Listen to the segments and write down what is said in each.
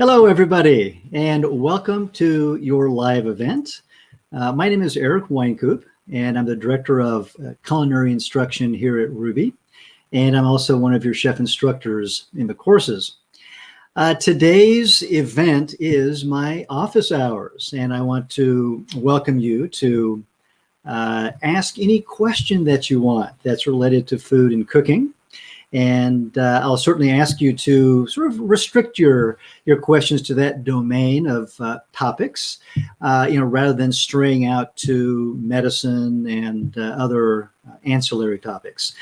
Hello, everybody, and welcome to your live event. My name is Eric Wynkoop, and I'm the Director of Culinary Instruction here at Rouxbe, and I'm also one of your chef instructors in the courses. Today's event is my office hours, and I want to welcome you to ask any question that you want that's related to food and cooking. And I'll certainly ask you to sort of restrict your questions to that domain of topics, rather than straying out to medicine and other ancillary topics.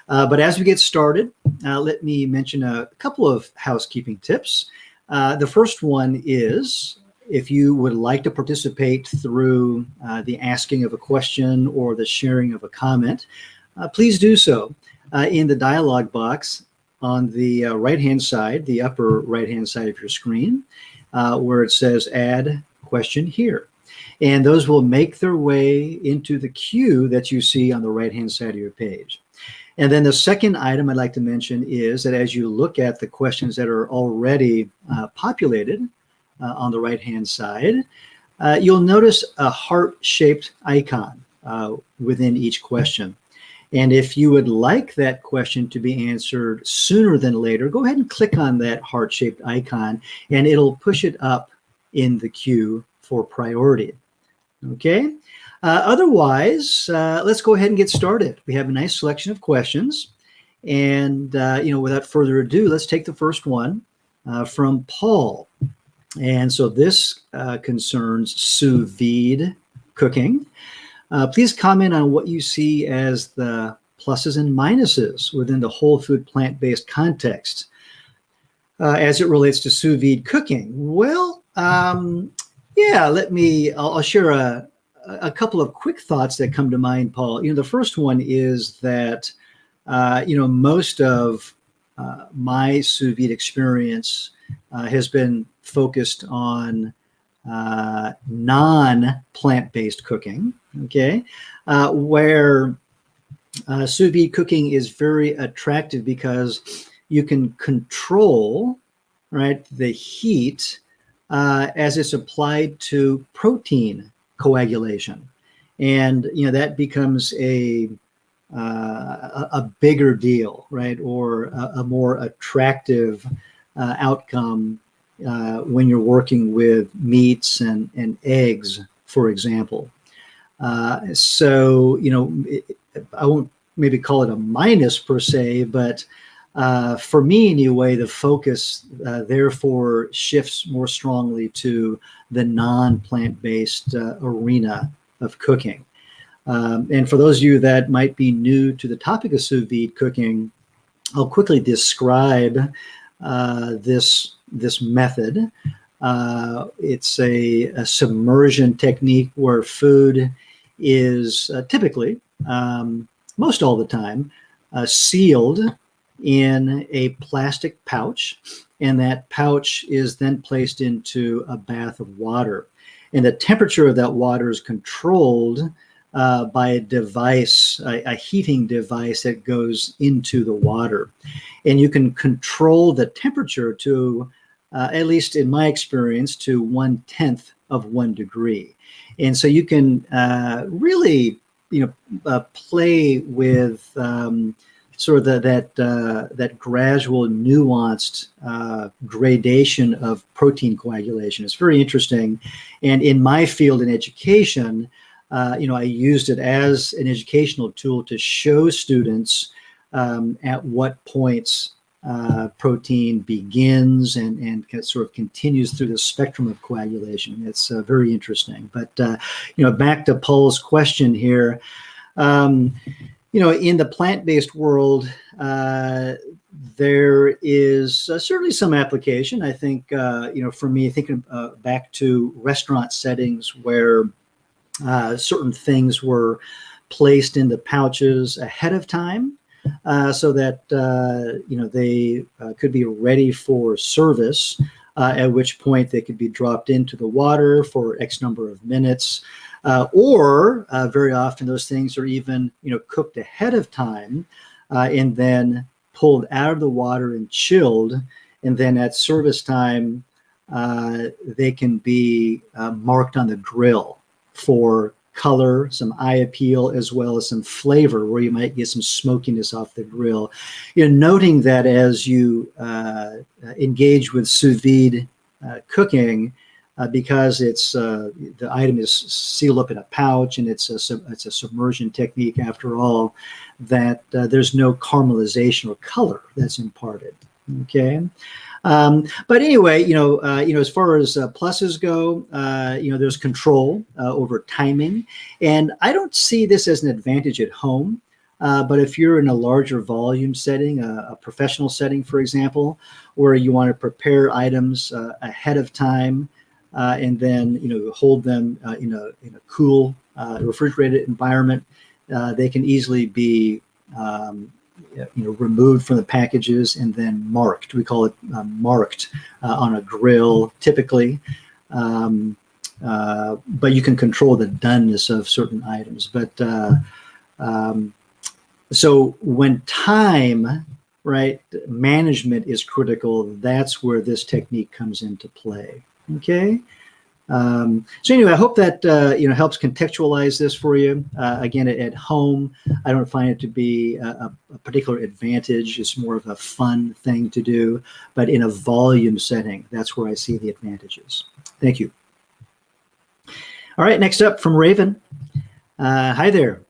But as we get started, let me mention a couple of housekeeping tips. The first one is, if you would like to participate through the asking of a question or the sharing of a comment, please do so. In the dialog box on the right-hand side, the upper right-hand side of your screen, where it says Add Question Here. And those will make their way into the queue that you see on the right-hand side of your page. And then the second item I'd like to mention is that as you look at the questions that are already populated on the right-hand side, you'll notice a heart-shaped icon within each question. And if you would like that question to be answered sooner than later, go ahead and click on that heart-shaped icon, and it'll push it up in the queue for priority. Okay? Otherwise, let's go ahead and get started. We have a nice selection of questions. And, without further ado, let's take the first one from Paul. And so this concerns sous vide cooking. Please comment on what you see as the pluses and minuses within the whole food plant-based context as it relates to sous vide cooking. Well, I'll share a couple of quick thoughts that come to mind, Paul. The first one is that, most of my sous vide experience has been focused on non-plant-based cooking, okay, where sous vide cooking is very attractive because you can control, right, the heat as it's applied to protein coagulation, and that becomes a bigger deal, right, or a more attractive outcome when you're working with meats and eggs, for example. I won't maybe call it a minus per se, but for me anyway, the focus therefore shifts more strongly to the non-plant-based arena of cooking. And for those of you that might be new to the topic of sous vide cooking, I'll quickly describe this method. It's a submersion technique where food is typically, most all the time, sealed in a plastic pouch, and that pouch is then placed into a bath of water. And the temperature of that water is controlled by a device, a heating device that goes into the water. And you can control the temperature to, at least in my experience, to 1/10 of 1 degree. And so you can really, play with sort of that gradual, nuanced gradation of protein coagulation. It's very interesting. And in my field in education, I used it as an educational tool to show students at what points protein begins and sort of continues through the spectrum of coagulation. It's very interesting. But, back to Paul's question here, in the plant-based world, there is certainly some application. I think, for me, thinking back to restaurant settings where certain things were placed in the pouches ahead of time so that, they could be ready for service, at which point they could be dropped into the water for X number of minutes. Or very often those things are even, cooked ahead of time and then pulled out of the water and chilled. And then at service time, they can be marked on the grill for color, some eye appeal, as well as some flavor, where you might get some smokiness off the grill. Noting that as you engage with sous vide cooking, because it's the item is sealed up in a pouch and it's a submersion technique after all, that there's no caramelization or color that's imparted. Okay. But anyway, as far as pluses go, there's control over timing, and I don't see this as an advantage at home. But if you're in a larger volume setting, a professional setting, for example, where you want to prepare items ahead of time, and then hold them in a cool, refrigerated environment, they can easily be removed from the packages and then marked. We call it marked on a grill typically, but you can control the doneness of certain items. But so when time, right, management is critical, that's where this technique comes into play. Okay. So anyway, I hope that helps contextualize this for you. Again, at home, I don't find it to be a particular advantage. It's more of a fun thing to do. But in a volume setting, that's where I see the advantages. Thank you. All right, next up from Raven. Hi there.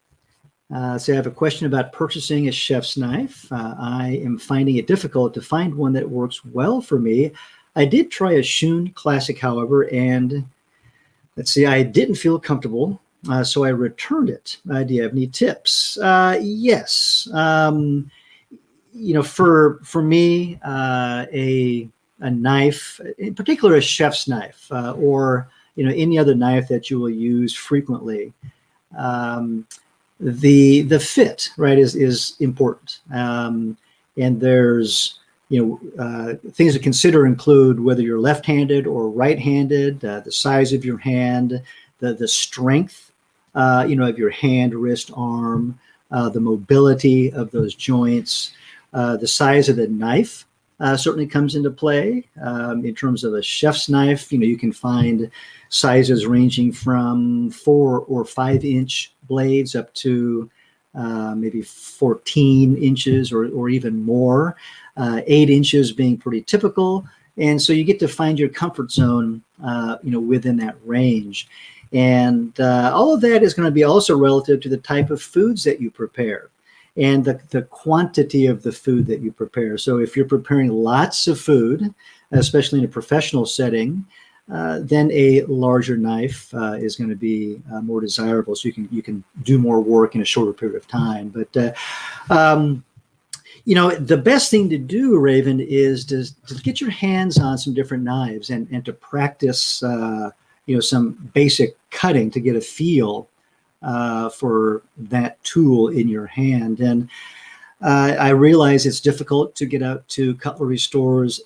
So I have a question about purchasing a chef's knife. I am finding it difficult to find one that works well for me. I did try a Shun Classic, however, and let's see, I didn't feel comfortable, so I returned it. Do you have any tips? Yes. For me, a knife, in particular a chef's knife, or any other knife that you will use frequently, the fit, right, is important, and there's things to consider include whether you're left-handed or right-handed, the size of your hand, the strength, of your hand, wrist, arm, the mobility of those joints, the size of the knife certainly comes into play. In terms of a chef's knife, you can find sizes ranging from 4 or 5 inch blades up to maybe 14 inches or even more. 8 inches being pretty typical, and so you get to find your comfort zone, within that range, and all of that is going to be also relative to the type of foods that you prepare, and the quantity of the food that you prepare. So if you're preparing lots of food, especially in a professional setting, then a larger knife is going to be more desirable. So you can do more work in a shorter period of time, but. The best thing to do, Raven, is to get your hands on some different knives and to practice, some basic cutting to get a feel for that tool in your hand. And I realize it's difficult to get out to cutlery stores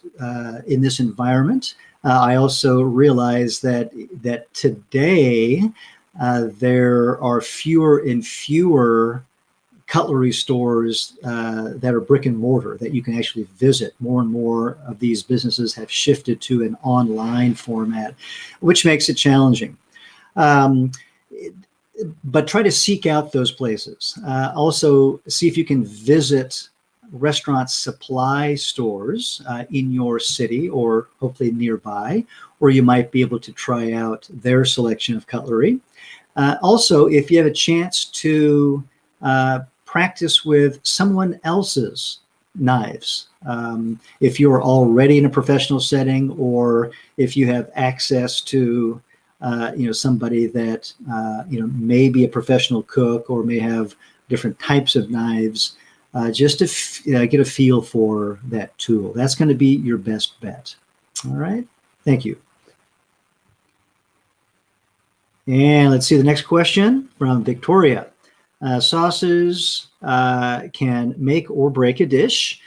in this environment. I also realize that today there are fewer and fewer cutlery stores that are brick and mortar that you can actually visit. More and more of these businesses have shifted to an online format, which makes it challenging. But try to seek out those places. Also, see if you can visit restaurant supply stores in your city or hopefully nearby, where you might be able to try out their selection of cutlery. Also, if you have a chance to practice with someone else's knives. If you're already in a professional setting, or if you have access to, somebody that, may be a professional cook or may have different types of knives, just to get a feel for that tool. That's going to be your best bet. All right. Thank you. And let's see the next question from Victoria. Sauces can make or break a dish.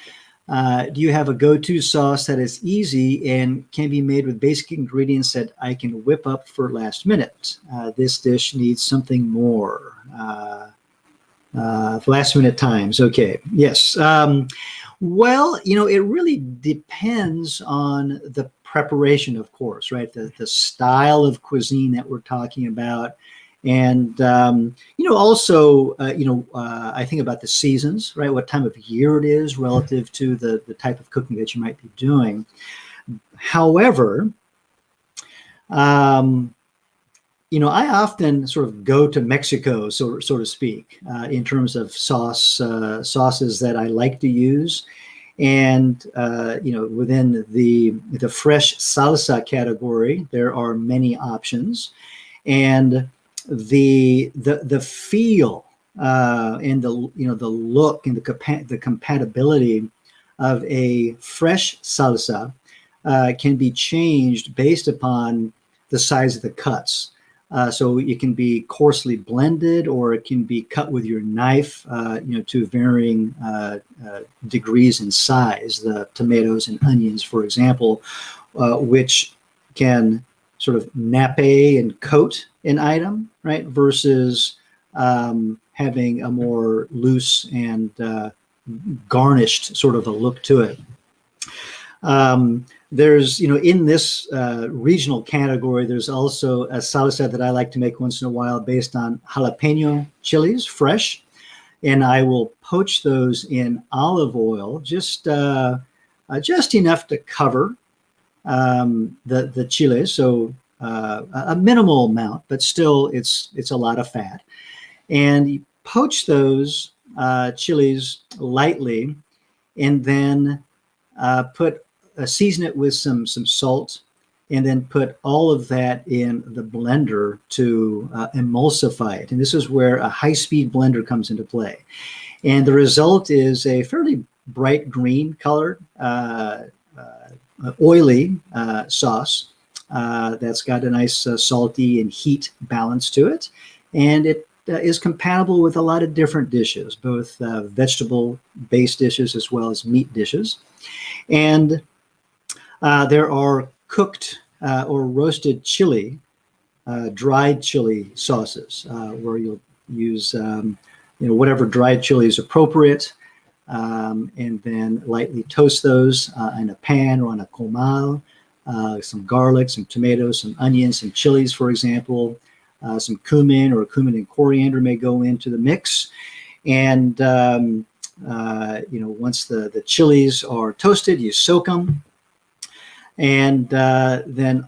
Do you have a go-to sauce that is easy and can be made with basic ingredients that I can whip up for last minute? This dish needs something more. Last minute times. Okay. Yes. Well, it really depends on the preparation, of course, right? The style of cuisine that we're talking about. And, also, I think about the seasons, right? What time of year it is relative to the type of cooking that you might be doing. However, I often sort of go to Mexico, so to speak, in terms of sauces that I like to use. And, within the fresh salsa category, there are many options. And the feel and the look and the compatibility of a fresh salsa can be changed based upon the size of the cuts. So it can be coarsely blended, or it can be cut with your knife, to varying degrees in size. The tomatoes and onions, for example, which can sort of nappe and coat an item, right, versus having a more loose and garnished sort of a look to it. There's, in this regional category, there's also a salsa that I like to make once in a while based on jalapeno chilies, fresh. And I will poach those in olive oil, just enough to cover the chiles. So a minimal amount, but still it's a lot of fat. And you poach those chilies lightly, and then season it with some salt, and then put all of that in the blender to emulsify it. And this is where a high-speed blender comes into play. And the result is a fairly bright green colored, oily sauce that's got a nice salty and heat balance to it. And it is compatible with a lot of different dishes, both vegetable-based dishes as well as meat dishes. And there are cooked or roasted chili, dried chili sauces, where you'll use whatever dried chili is appropriate, and then lightly toast those in a pan or on a comal. Some garlic, some tomatoes, some onions, some chilies, for example. Some cumin and coriander may go into the mix. And once the chilies are toasted, you soak them. And then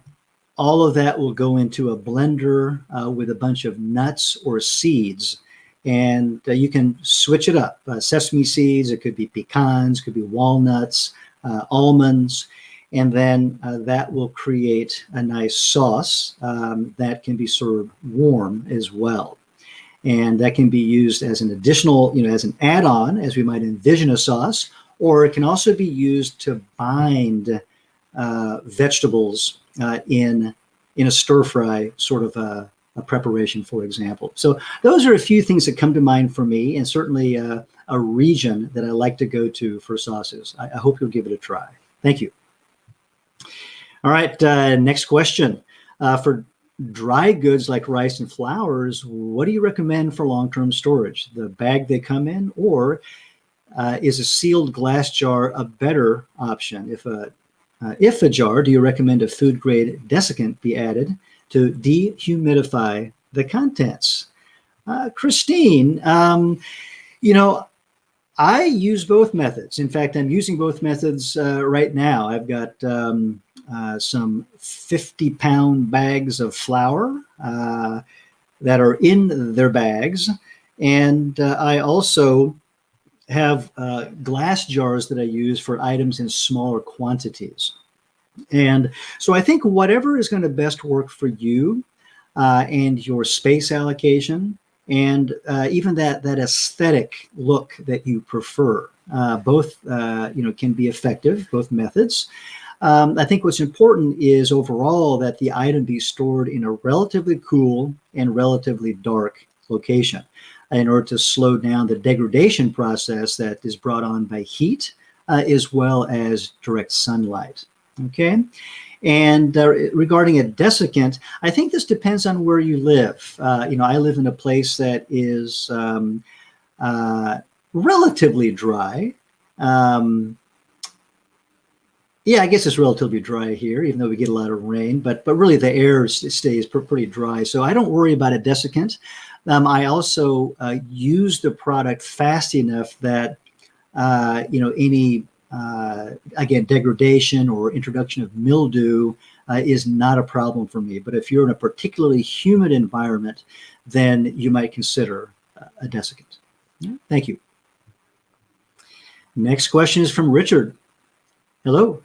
all of that will go into a blender with a bunch of nuts or seeds. And you can switch it up. Sesame seeds, it could be pecans, could be walnuts, almonds. And then that will create a nice sauce that can be served warm as well. And that can be used as an additional, as an add-on, as we might envision a sauce, or it can also be used to bind vegetables in a stir-fry sort of a preparation, for example. So those are a few things that come to mind for me, and certainly a region that I like to go to for sauces. I hope you'll give it a try. Thank you. All right, next question. For dry goods like rice and flours, what do you recommend for long-term storage? The bag they come in, or is a sealed glass jar a better option? If a jar, do you recommend a food-grade desiccant be added to dehumidify the contents? Christine, I use both methods. In fact, I'm using both methods right now. I've got some 50-pound bags of flour that are in their bags. And I also have glass jars that I use for items in smaller quantities. And so I think whatever is going to best work for you and your space allocation, and even that aesthetic look that you prefer, both can be effective, both methods. I think what's important is overall that the item be stored in a relatively cool and relatively dark location in order to slow down the degradation process that is brought on by heat as well as direct sunlight. Okay. And regarding a desiccant, I think this depends on where you live. I live in a place that is relatively dry. Yeah, I guess it's relatively dry here, even though we get a lot of rain, but really the air stays pretty dry. So I don't worry about a desiccant. I also use the product fast enough that, any, again, degradation or introduction of mildew is not a problem for me. But if you're in a particularly humid environment, then you might consider a desiccant. Yeah, thank you. Next question is from Richard. Hello.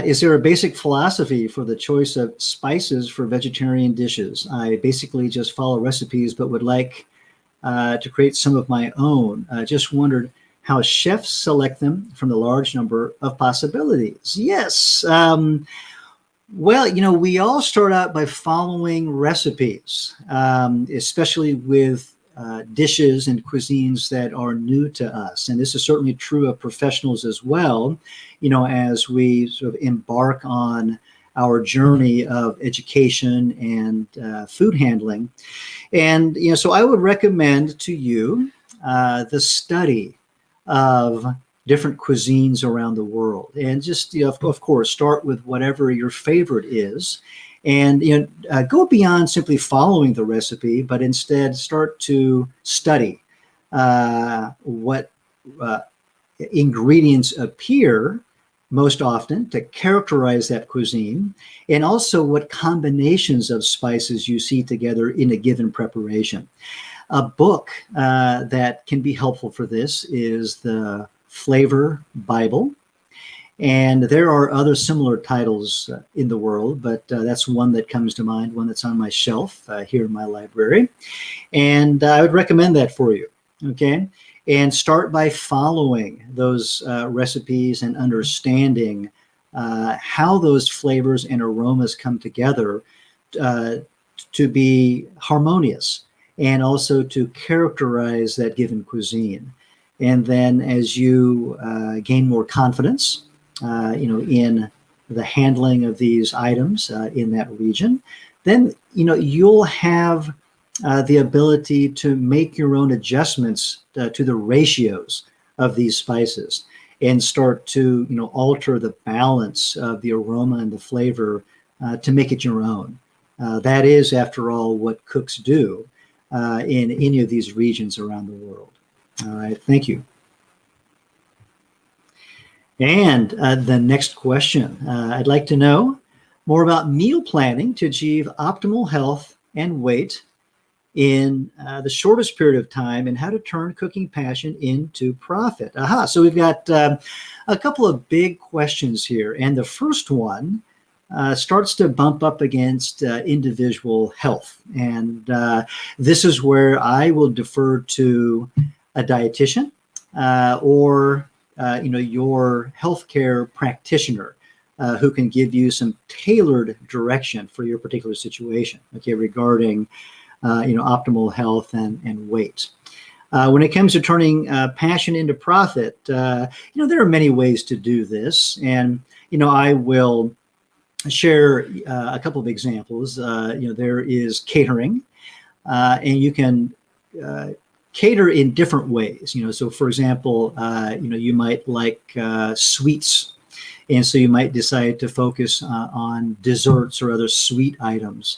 Is there a basic philosophy for the choice of spices for vegetarian dishes? I basically just follow recipes, but would like to create some of my own. Just wondered how chefs select them from the large number of possibilities. Yes. Well, we all start out by following recipes, especially with dishes and cuisines that are new to us. And this is certainly true of professionals as well, as we sort of embark on our journey of education and food handling. And, so I would recommend to you the study of different cuisines around the world. And just, of course, start with whatever your favorite is. And go beyond simply following the recipe, but instead start to study what ingredients appear most often to characterize that cuisine, and also what combinations of spices you see together in a given preparation. A book that can be helpful for this is the Flavor Bible. And there are other similar titles in the world, but that's one that comes to mind, one that's on my shelf here in my library. And I would recommend that for you, okay? And start by following those recipes and understanding how those flavors and aromas come together to be harmonious and also to characterize that given cuisine. And then as you gain more confidence, in the handling of these items in that region, then, you'll have the ability to make your own adjustments to the ratios of these spices and start to, alter the balance of the aroma and the flavor to make it your own. That is, after all, what cooks do in any of these regions around the world. All right, thank you. And the next question, I'd like to know more about meal planning to achieve optimal health and weight in the shortest period of time, and how to turn cooking passion into profit. Aha, so we've got a couple of big questions here. And the first one starts to bump up against individual health. And this is where I will defer to a dietitian or your healthcare practitioner who can give you some tailored direction for your particular situation, okay, regarding, optimal health and weight. When it comes to turning passion into profit, there are many ways to do this. And, I will share a couple of examples. There is catering, and you can cater in different ways. So for example, you might like sweets, and so you might decide to focus on desserts or other sweet items,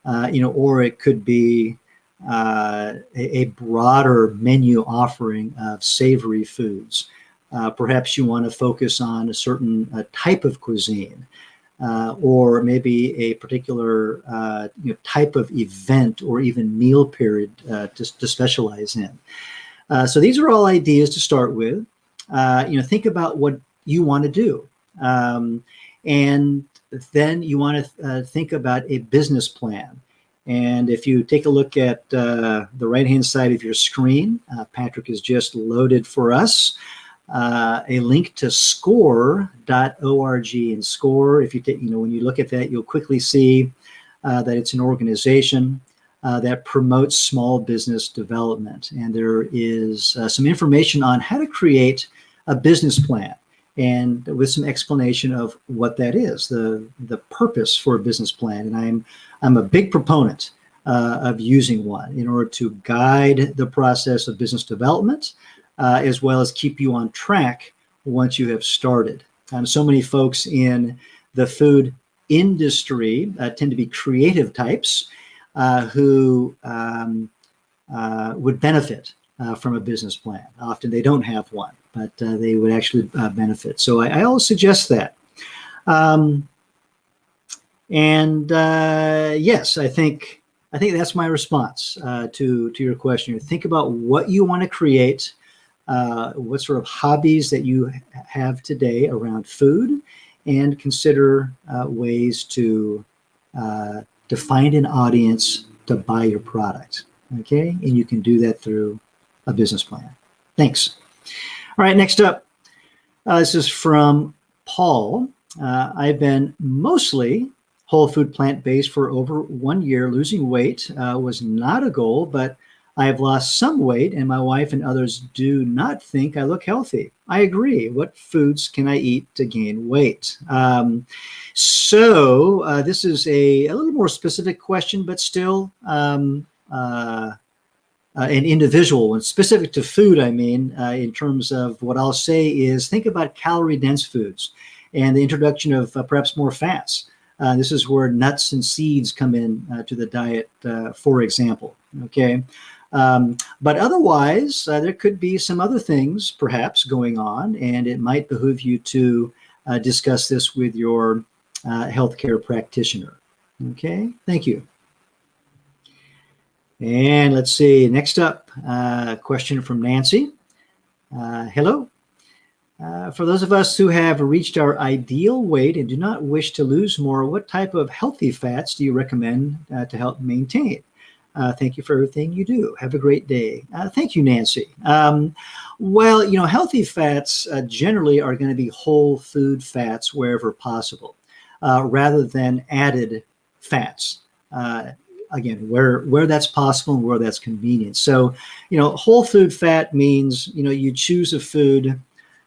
or it could be a broader menu offering of savory foods. Perhaps you want to focus on a certain type of cuisine, or maybe a particular type of event or even meal period to specialize in. So these are all ideas to start with. Think about what you want to do. And then you want to think about a business plan. And if you take a look at the right-hand side of your screen, Patrick has just loaded for us a link to score.org. And SCORE, if you take, when you look at that, you'll quickly see that it's an organization that promotes small business development. And there is some information on how to create a business plan, and with some explanation of what that is, the purpose for a business plan. And I'm a big proponent of using one in order to guide the process of business development, as well as keep you on track once you have started So many folks in the food industry tend to be creative types who would benefit from a business plan. Often they don't have one, but they would actually benefit. So I always suggest that. Yes, I think that's my response to your question. Think about what you want to create, what sort of hobbies that you have today around food, and consider ways to find an audience to buy your product. Okay, and you can do that through a business plan. Thanks. All right, next up, this is from Paul. I've been mostly whole food plant-based for over 1 year. Losing weight was not a goal, but I have lost some weight, and my wife and others do not think I look healthy. I agree. What foods can I eat to gain weight? So this is a little more specific question, but still an individual one, specific to food. I mean, in terms of what I'll say is think about calorie-dense foods and the introduction of perhaps more fats. This is where nuts and seeds come in to the diet, for example. Okay. But otherwise, there could be some other things perhaps going on, and it might behoove you to discuss this with your healthcare practitioner. Okay, thank you. And let's see, next up, question from Nancy. Hello. For those of us who have reached our ideal weight and do not wish to lose more, what type of healthy fats do you recommend to help maintain? Thank you for everything you do. Have a great day. Thank you, Nancy. Well, you know, healthy fats generally are going to be whole food fats wherever possible, rather than added fats. Again, where that's possible and where that's convenient. So, you know, whole food fat means, you know, you choose a food, you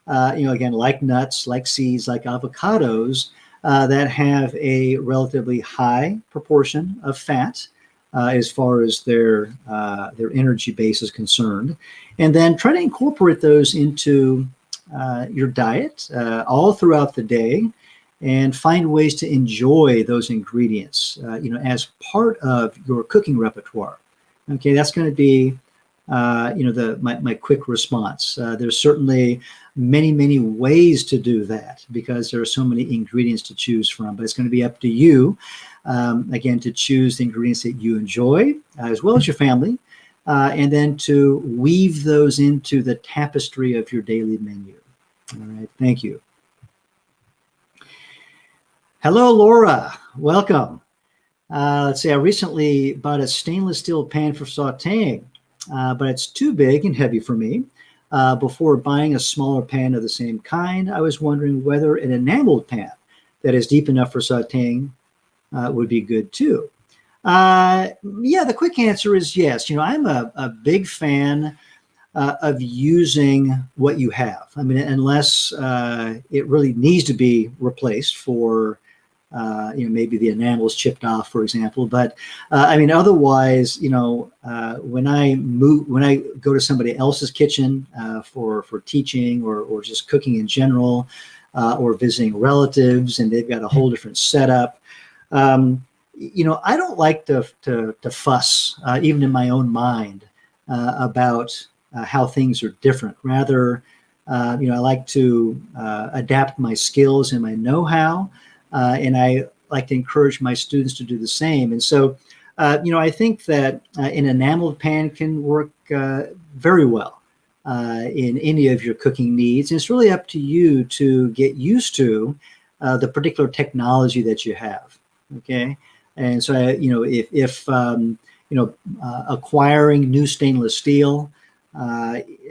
know, again, like nuts, like seeds, like avocados, that have a relatively high proportion of fat as far as their energy base is concerned, and then try to incorporate those into your diet all throughout the day, and find ways to enjoy those ingredients, you know, as part of your cooking repertoire. Okay, that's going to be, you know, my quick response. There's certainly many ways to do that because there are so many ingredients to choose from, but it's going to be up to you, again, to choose the ingredients that you enjoy, as well as your family, and then to weave those into the tapestry of your daily menu. All right, thank you. Hello, Laura. Welcome. Let's see, I recently bought a stainless steel pan for sauteing, but it's too big and heavy for me. Before buying a smaller pan of the same kind, I was wondering whether an enameled pan that is deep enough for sauteing would be good too. Yeah, the quick answer is yes. You know, I'm a big fan of using what you have. I mean, unless it really needs to be replaced for, you know, maybe the enamel's chipped off, for example. But I mean, otherwise, you know, when I go to somebody else's kitchen for teaching or just cooking in general, or visiting relatives, and they've got a whole different setup, you know, I don't like to fuss, even in my own mind, about how things are different. Rather, you know, I like to adapt my skills and my know-how. And I like to encourage my students to do the same. And so, you know, I think that an enameled pan can work very well in any of your cooking needs. And it's really up to you to get used to the particular technology that you have. Okay. And so, you know, if you know, acquiring new stainless steel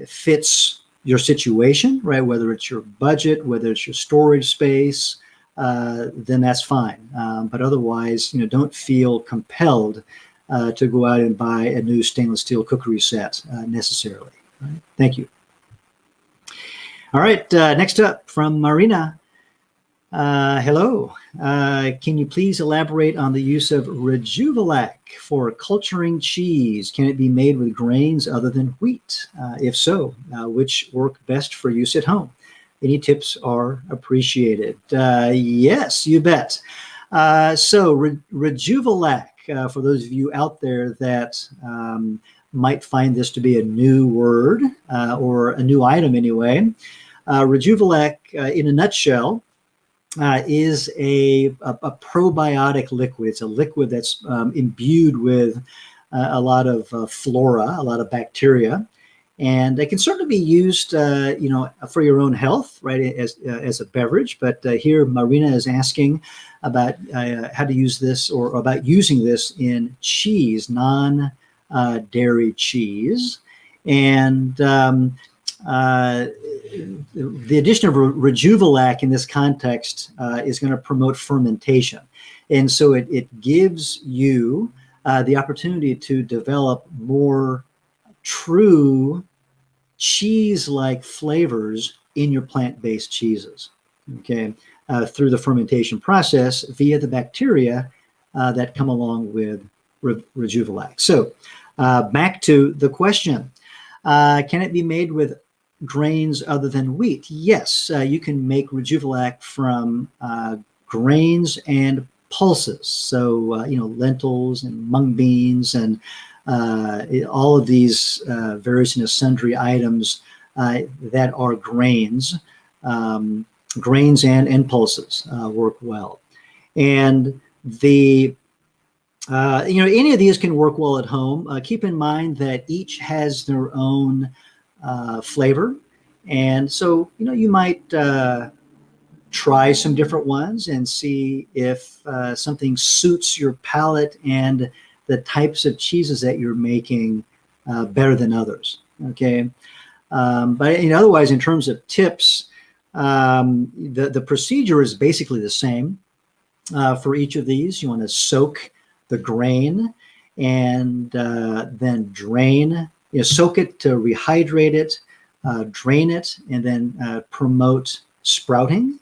fits your situation, right? Whether it's your budget, whether it's your storage space, then that's fine. But otherwise, you know, don't feel compelled to go out and buy a new stainless steel cookery set necessarily. Right? Thank you. All right, next up from Marina. Hello. Can you please elaborate on the use of Rejuvalac for culturing cheese? Can it be made with grains other than wheat? If so, which work best for use at home? Any tips are appreciated. Yes, you bet. So Rejuvalac, for those of you out there that might find this to be a new word or a new item anyway, Rejuvalac, in a nutshell, is a probiotic liquid. It's a liquid that's imbued with a lot of flora, a lot of bacteria, and it can certainly be used, for your own health, right, as a beverage. But here, Marina is asking about how to use this, or about using this in cheese, non-dairy cheese, and the addition of Rejuvalac in this context is going to promote fermentation. And so it gives you the opportunity to develop more true cheese-like flavors in your plant-based cheeses, okay, through the fermentation process via the bacteria that come along with Rejuvalac. So back to the question. Can it be made with grains other than wheat? Yes, you can make Rejuvalac from grains and pulses. So, lentils and mung beans and all of these various and sundry items that are grains, grains and pulses work well. And the any of these can work well at home. Keep in mind that each has their own flavor. And so, you might try some different ones and see if something suits your palate and the types of cheeses that you're making better than others. Okay. But otherwise, in terms of tips, the procedure is basically the same for each of these. You want to soak the grain and then drain, soak it to rehydrate it, drain it, and then promote sprouting.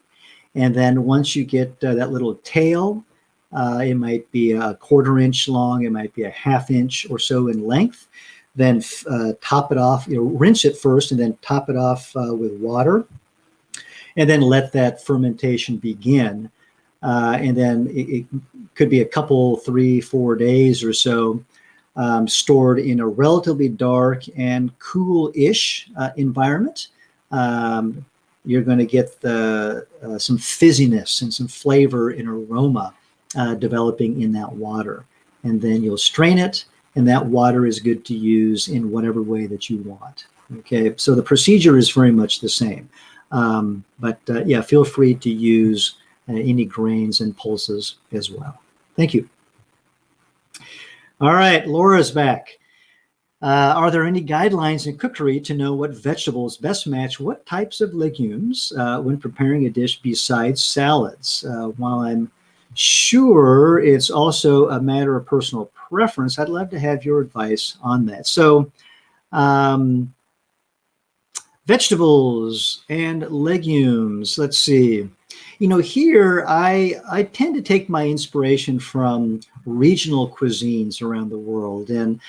And then once you get that little tail, it might be a 1/4 inch long, it might be a 1/2 inch or so in length, then top it off, rinse it first and then top it off with water, and then let that fermentation begin. And then it could be a couple, 3-4 days or so, stored in a relatively dark and cool-ish environment. You're going to get some fizziness and some flavor and aroma developing in that water. And then you'll strain it, and that water is good to use in whatever way that you want. Okay, so the procedure is very much the same. But feel free to use any grains and pulses as well. Thank you. All right, Laura's back. Are there any guidelines in cookery to know what vegetables best match what types of legumes when preparing a dish besides salads? While I'm sure it's also a matter of personal preference, I'd love to have your advice on that. So vegetables and legumes, let's see. Here I tend to take my inspiration from regional cuisines around the world. And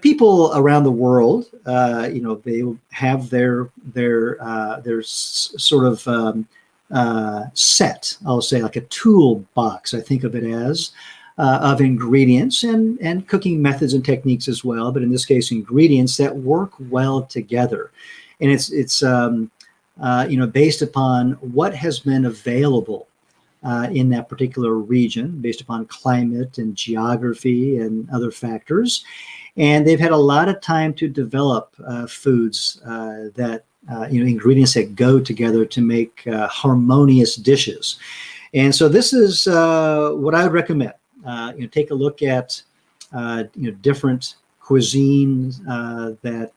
people around the world, they have their sort of set, I'll say, like a toolbox, I think of it as, of ingredients and cooking methods and techniques as well. But in this case, ingredients that work well together. And it's based upon what has been available in that particular region, based upon climate and geography and other factors. And they've had a lot of time to develop foods ingredients that go together to make harmonious dishes. And so this is what I would recommend. Take a look at different cuisines that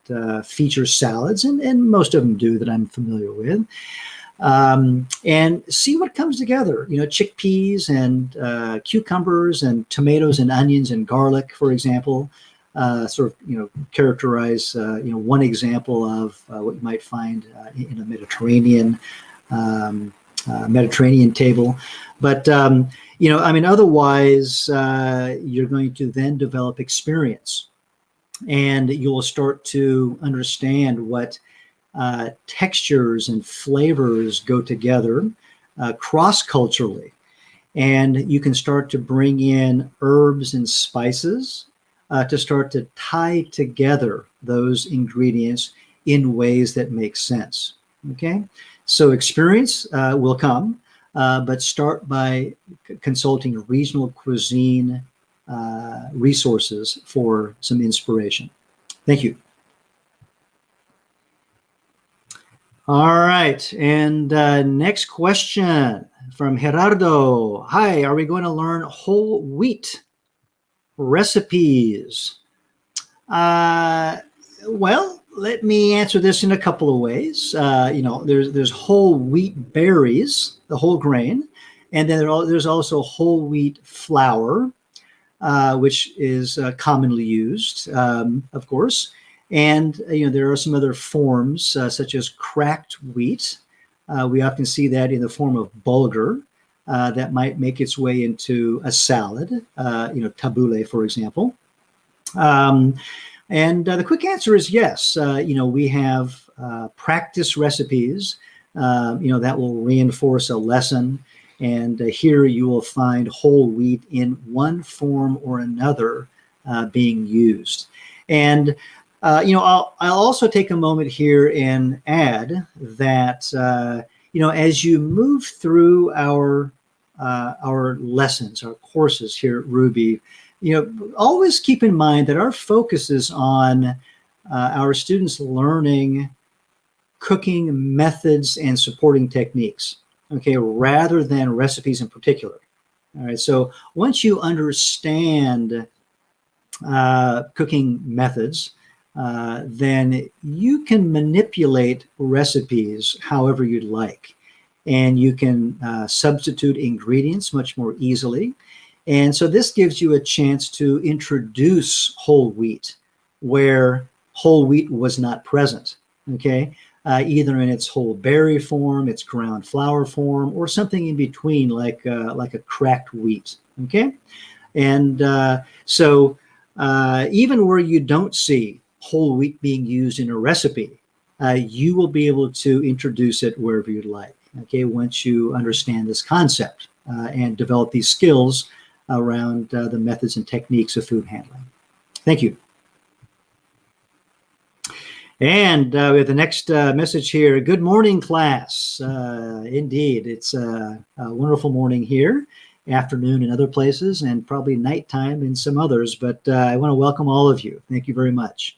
feature salads, and most of them do that I'm familiar with. And see what comes together. Chickpeas and cucumbers and tomatoes and onions and garlic, for example, characterize one example of what you might find in a Mediterranean table. But otherwise, you're going to then develop experience, and you'll start to understand what textures and flavors go together cross-culturally. And you can start to bring in herbs and spices to start to tie together those ingredients in ways that make sense. Okay, so experience will come, but start by consulting regional cuisine resources for some inspiration. Thank you. All right, and next question from Gerardo. Hi, are we going to learn whole wheat recipes? Well, let me answer this in a couple of ways. There's whole wheat berries, the whole grain, and then there's also whole wheat flour, which is commonly used, of course. And there are some other forms such as cracked wheat. We often see that in the form of bulgur that might make its way into a salad, tabbouleh, for example. And the quick answer is yes. We have practice recipes, that will reinforce a lesson. And here you will find whole wheat in one form or another being used. And I'll also take a moment here and add that as you move through our lessons, our courses here at Rouxbe, always keep in mind that our focus is on our students learning cooking methods and supporting techniques, okay, rather than recipes in particular. All right, so once you understand cooking methods, then you can manipulate recipes however you'd like. And you can substitute ingredients much more easily. And so this gives you a chance to introduce whole wheat where whole wheat was not present, okay? Either in its whole berry form, its ground flour form, or something in between like a cracked wheat, okay? And so even where you don't see whole wheat being used in a recipe, you will be able to introduce it wherever you'd like, okay, once you understand this concept and develop these skills around the methods and techniques of food handling. Thank you. And we have the next message here. Good morning, class. Indeed, it's a wonderful morning here, afternoon in other places, and probably nighttime in some others, but I want to welcome all of you. Thank you very much.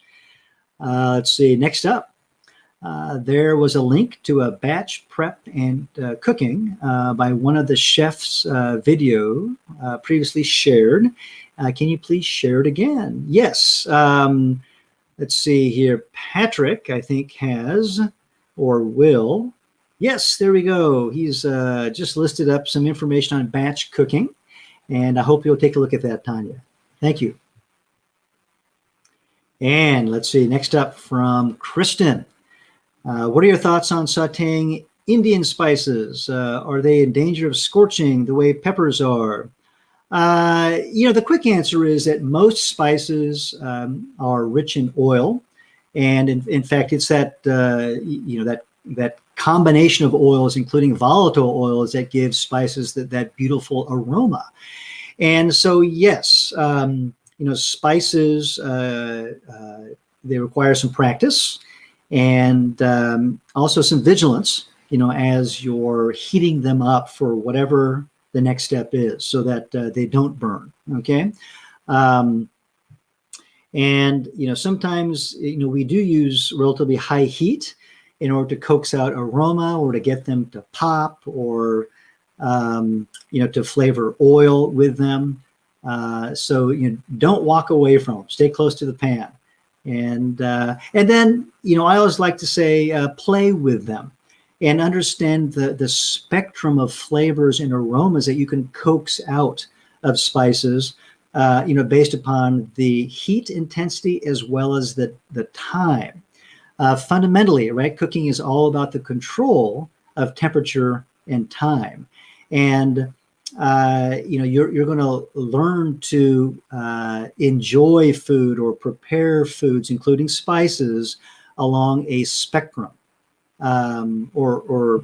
Let's see, next up, there was a link to a batch prep and cooking by one of the chefs' video previously shared. Can you please share it again? Yes. Let's see here. Patrick, I think, has or will. Yes, there we go. He's just listed up some information on batch cooking, and I hope you'll take a look at that, Tanya. Thank you. And let's see, next up from Kristen. What are your thoughts on sauteing Indian spices? Are they in danger of scorching the way peppers are? The quick answer is that most spices are rich in oil. And in fact, it's that, that combination of oils, including volatile oils, that gives spices that beautiful aroma. And so, yes, spices, they require some practice and also some vigilance, as you're heating them up for whatever the next step is so that they don't burn, okay? And, sometimes, we do use relatively high heat in order to coax out aroma or to get them to pop or, to flavor oil with them. So don't walk away from them. Stay close to the pan. And then, I always like to say, play with them and understand the spectrum of flavors and aromas that you can coax out of spices, based upon the heat intensity as well as the time. Fundamentally, right, cooking is all about the control of temperature and time. And, you're going to learn to enjoy food or prepare foods, including spices, along a spectrum. or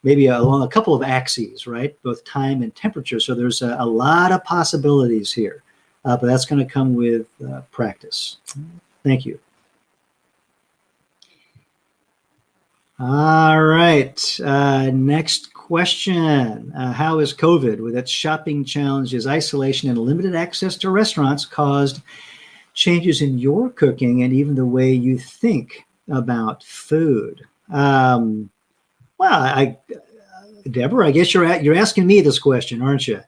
maybe along a couple of axes, right? Both time and temperature. So there's a lot of possibilities here, but that's going to come with practice. Thank you. All right, next question. How has COVID, with its shopping challenges, isolation, and limited access to restaurants, caused changes in your cooking and even the way you think about food? Well, Deborah, I guess you're asking me this question, aren't you?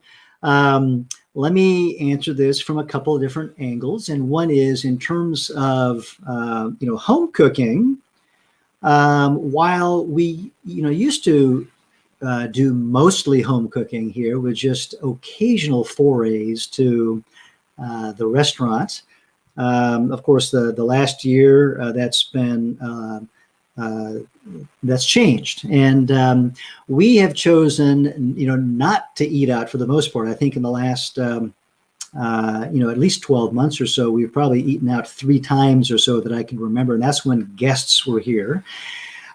Let me answer this from a couple of different angles. And one is in terms of home cooking. While we used to do mostly home cooking here with just occasional forays to the restaurants, of course, the last year that's changed, and we have chosen not to eat out for the most part. I think in the last at least 12 months or so, we've probably eaten out 3 times or so that I can remember, and that's when guests were here.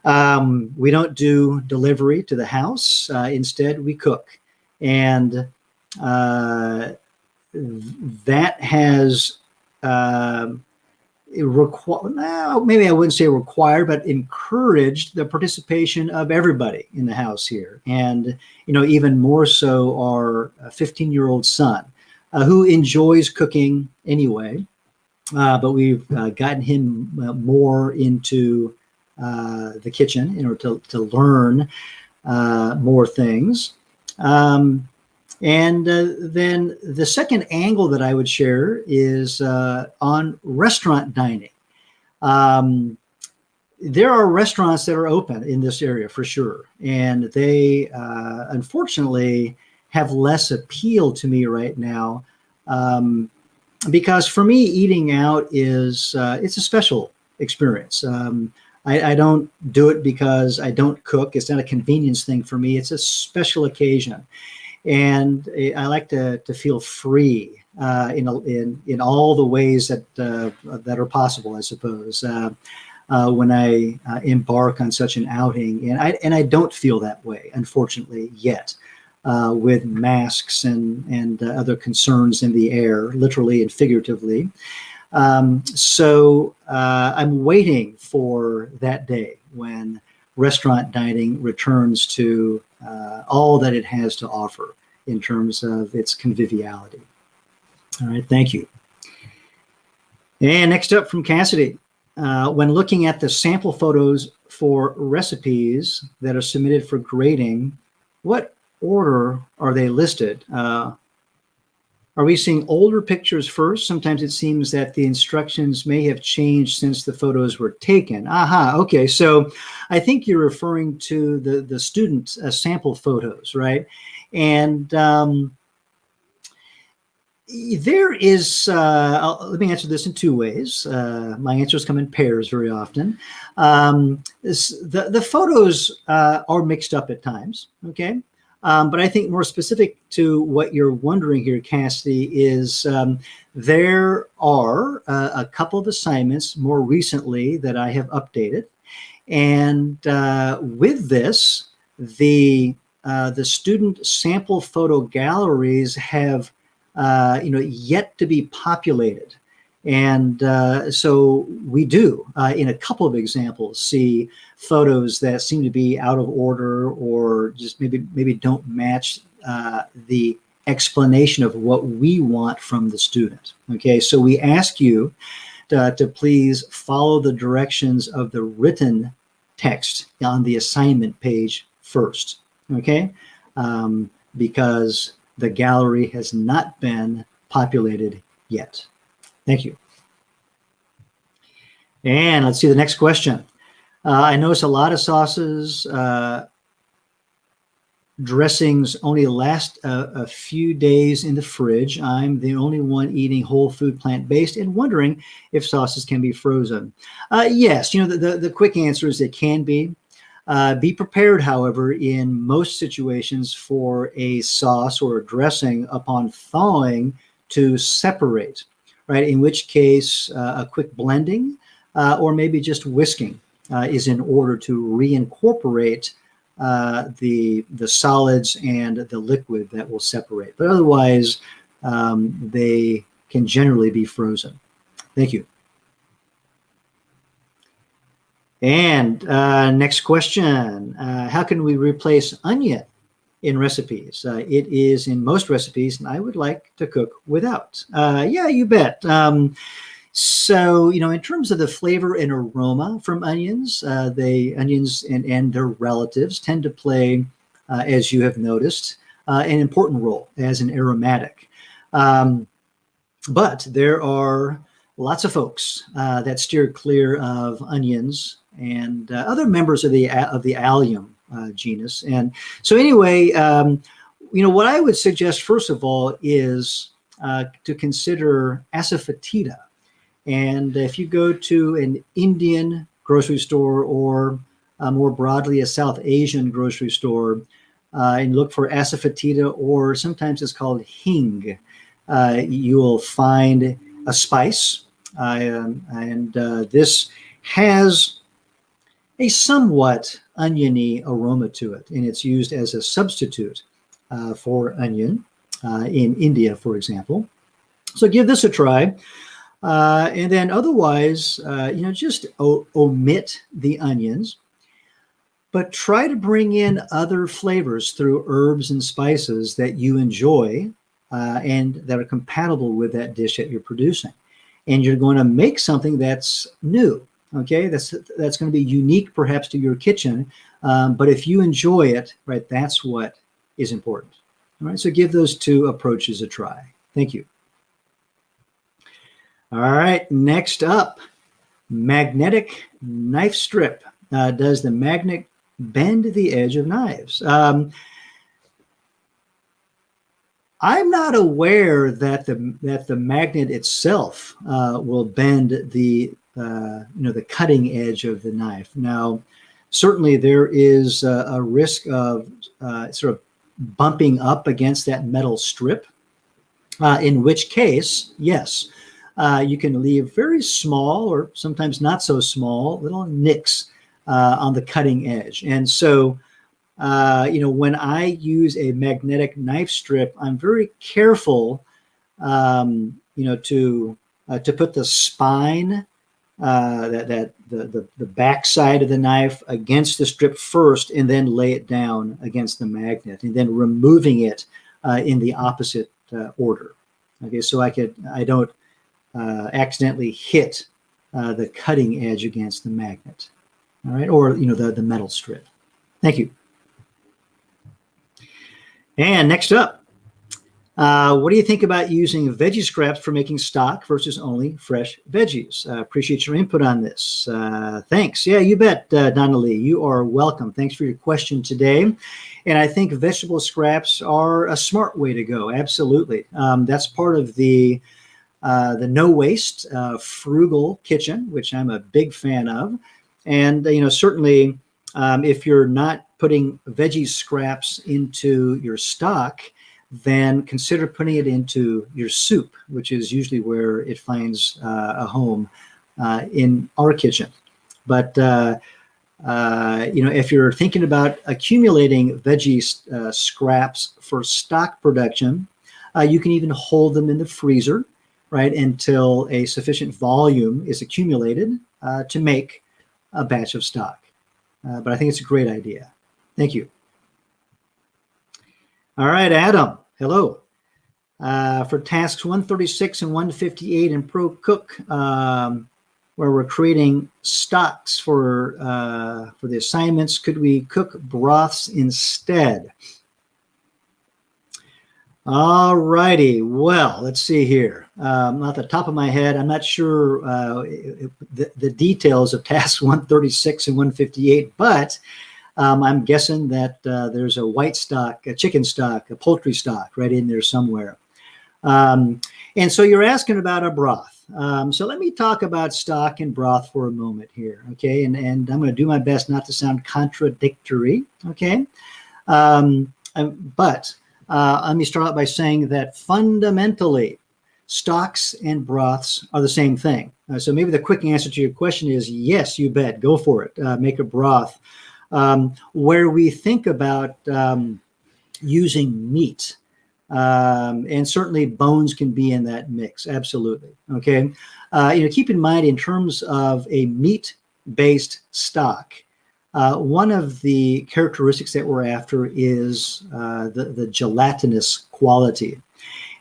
We don't do delivery to the house. Instead, we cook, and that has maybe I wouldn't say required, but encouraged the participation of everybody in the house here, and even more so our 15-year-old son, who enjoys cooking anyway, but we've gotten him more into the kitchen in order to learn more things. And then the second angle that I would share is on restaurant dining. There are restaurants that are open in this area for sure, and they unfortunately have less appeal to me right now, because for me, eating out is it's a special experience. I don't do it because I don't cook. It's not a convenience thing for me. It's a special occasion, and I like to feel free in all the ways that are possible, I suppose, when I embark on such an outing, and I don't feel that way, unfortunately, yet. With masks and other concerns in the air, literally and figuratively. So I'm waiting for that day when restaurant dining returns to all that it has to offer in terms of its conviviality. All right, thank you. And next up from Cassidy. When looking at the sample photos for recipes that are submitted for grading, what order are they listed? Are we seeing older pictures first? Sometimes it seems that the instructions may have changed since the photos were taken. Aha, okay. So I think you're referring to the student sample photos, right? And there is, let me answer this in 2 ways. My answers come in pairs very often. The photos are mixed up at times, okay? But I think more specific to what you're wondering here, Cassidy, is there are a couple of assignments more recently that I have updated. And with this, the student sample photo galleries have yet to be populated. And so we do, in a couple of examples, see photos that seem to be out of order or just maybe don't match the explanation of what we want from the student. Okay, so we ask you to please follow the directions of the written text on the assignment page first, okay? Because the gallery has not been populated yet. Thank you. And let's see the next question. I notice a lot of sauces, dressings only last a few days in the fridge. I'm the only one eating whole food plant-based and wondering if sauces can be frozen. Yes, the quick answer is it can be. Be prepared, however, in most situations for a sauce or a dressing upon thawing to separate, right? In which case, a quick blending or maybe just whisking is in order to reincorporate the solids and the liquid that will separate. But otherwise, they can generally be frozen. Thank you. And next question, how can we replace onion in recipes? It is in most recipes, and I would like to cook without. Yeah, you bet. So, in terms of the flavor and aroma from onions, onions and their relatives tend to play, as you have noticed, an important role as an aromatic. But there are lots of folks that steer clear of onions and other members of the allium genus. And so anyway, what I would suggest first of all is to consider Asafoetida. And if you go to an Indian grocery store or more broadly a South Asian grocery store and look for Asafoetida, or sometimes it's called hing, you will find a spice. And this has a somewhat oniony aroma to it, and it's used as a substitute for onion in India, for example. So give this a try. And then otherwise, just omit the onions, but try to bring in other flavors through herbs and spices that you enjoy and that are compatible with that dish that you're producing. And you're going to make something that's new, okay? That's going to be unique perhaps to your kitchen, but if you enjoy it, right, that's what is important. All right, so give those two approaches a try. Thank you. All right, next up, magnetic knife strip. Does the magnet bend the edge of knives? I'm not aware that the magnet itself will bend the cutting edge of the knife. Now, certainly there is a risk of sort of bumping up against that metal strip, in which case, yes. You can leave very small or sometimes not so small little nicks on the cutting edge. And so, when I use a magnetic knife strip, I'm very careful, to put the spine, the back side of the knife against the strip first, and then lay it down against the magnet, and then removing it in the opposite order. Okay, so I don't accidentally hit the cutting edge against the magnet, all right, or the metal strip. Thank you. And next up, what do you think about using veggie scraps for making stock versus only fresh veggies? Appreciate your input on this. Thanks. Yeah, you bet, Donna Lee. You are welcome. Thanks for your question today. And I think vegetable scraps are a smart way to go. Absolutely. That's part of the no waste, frugal kitchen, which I'm a big fan of. And, certainly if you're not putting veggie scraps into your stock, then consider putting it into your soup, which is usually where it finds a home in our kitchen. But, if you're thinking about accumulating veggie scraps for stock production, you can even hold them in the freezer, right, until a sufficient volume is accumulated to make a batch of stock. But I think it's a great idea. Thank you. All right, Adam, hello. For tasks 136 and 158 in Pro Cook, where we're creating stocks for the assignments, could we cook broths instead? All righty. Well, let's see here. Off the top of my head, I'm not sure the details of tasks 136 and 158, but I'm guessing that there's a white stock, a chicken stock, a poultry stock right in there somewhere. And so you're asking about a broth. So let me talk about stock and broth for a moment here, okay? And I'm going to do my best not to sound contradictory, okay? But let me start out by saying that fundamentally, stocks and broths are the same thing. So maybe the quick answer to your question is yes, you bet, go for it. Make a broth. Where we think about using meat, and certainly bones can be in that mix, absolutely. Okay, keep in mind in terms of a meat-based stock, one of the characteristics that we're after is the gelatinous quality.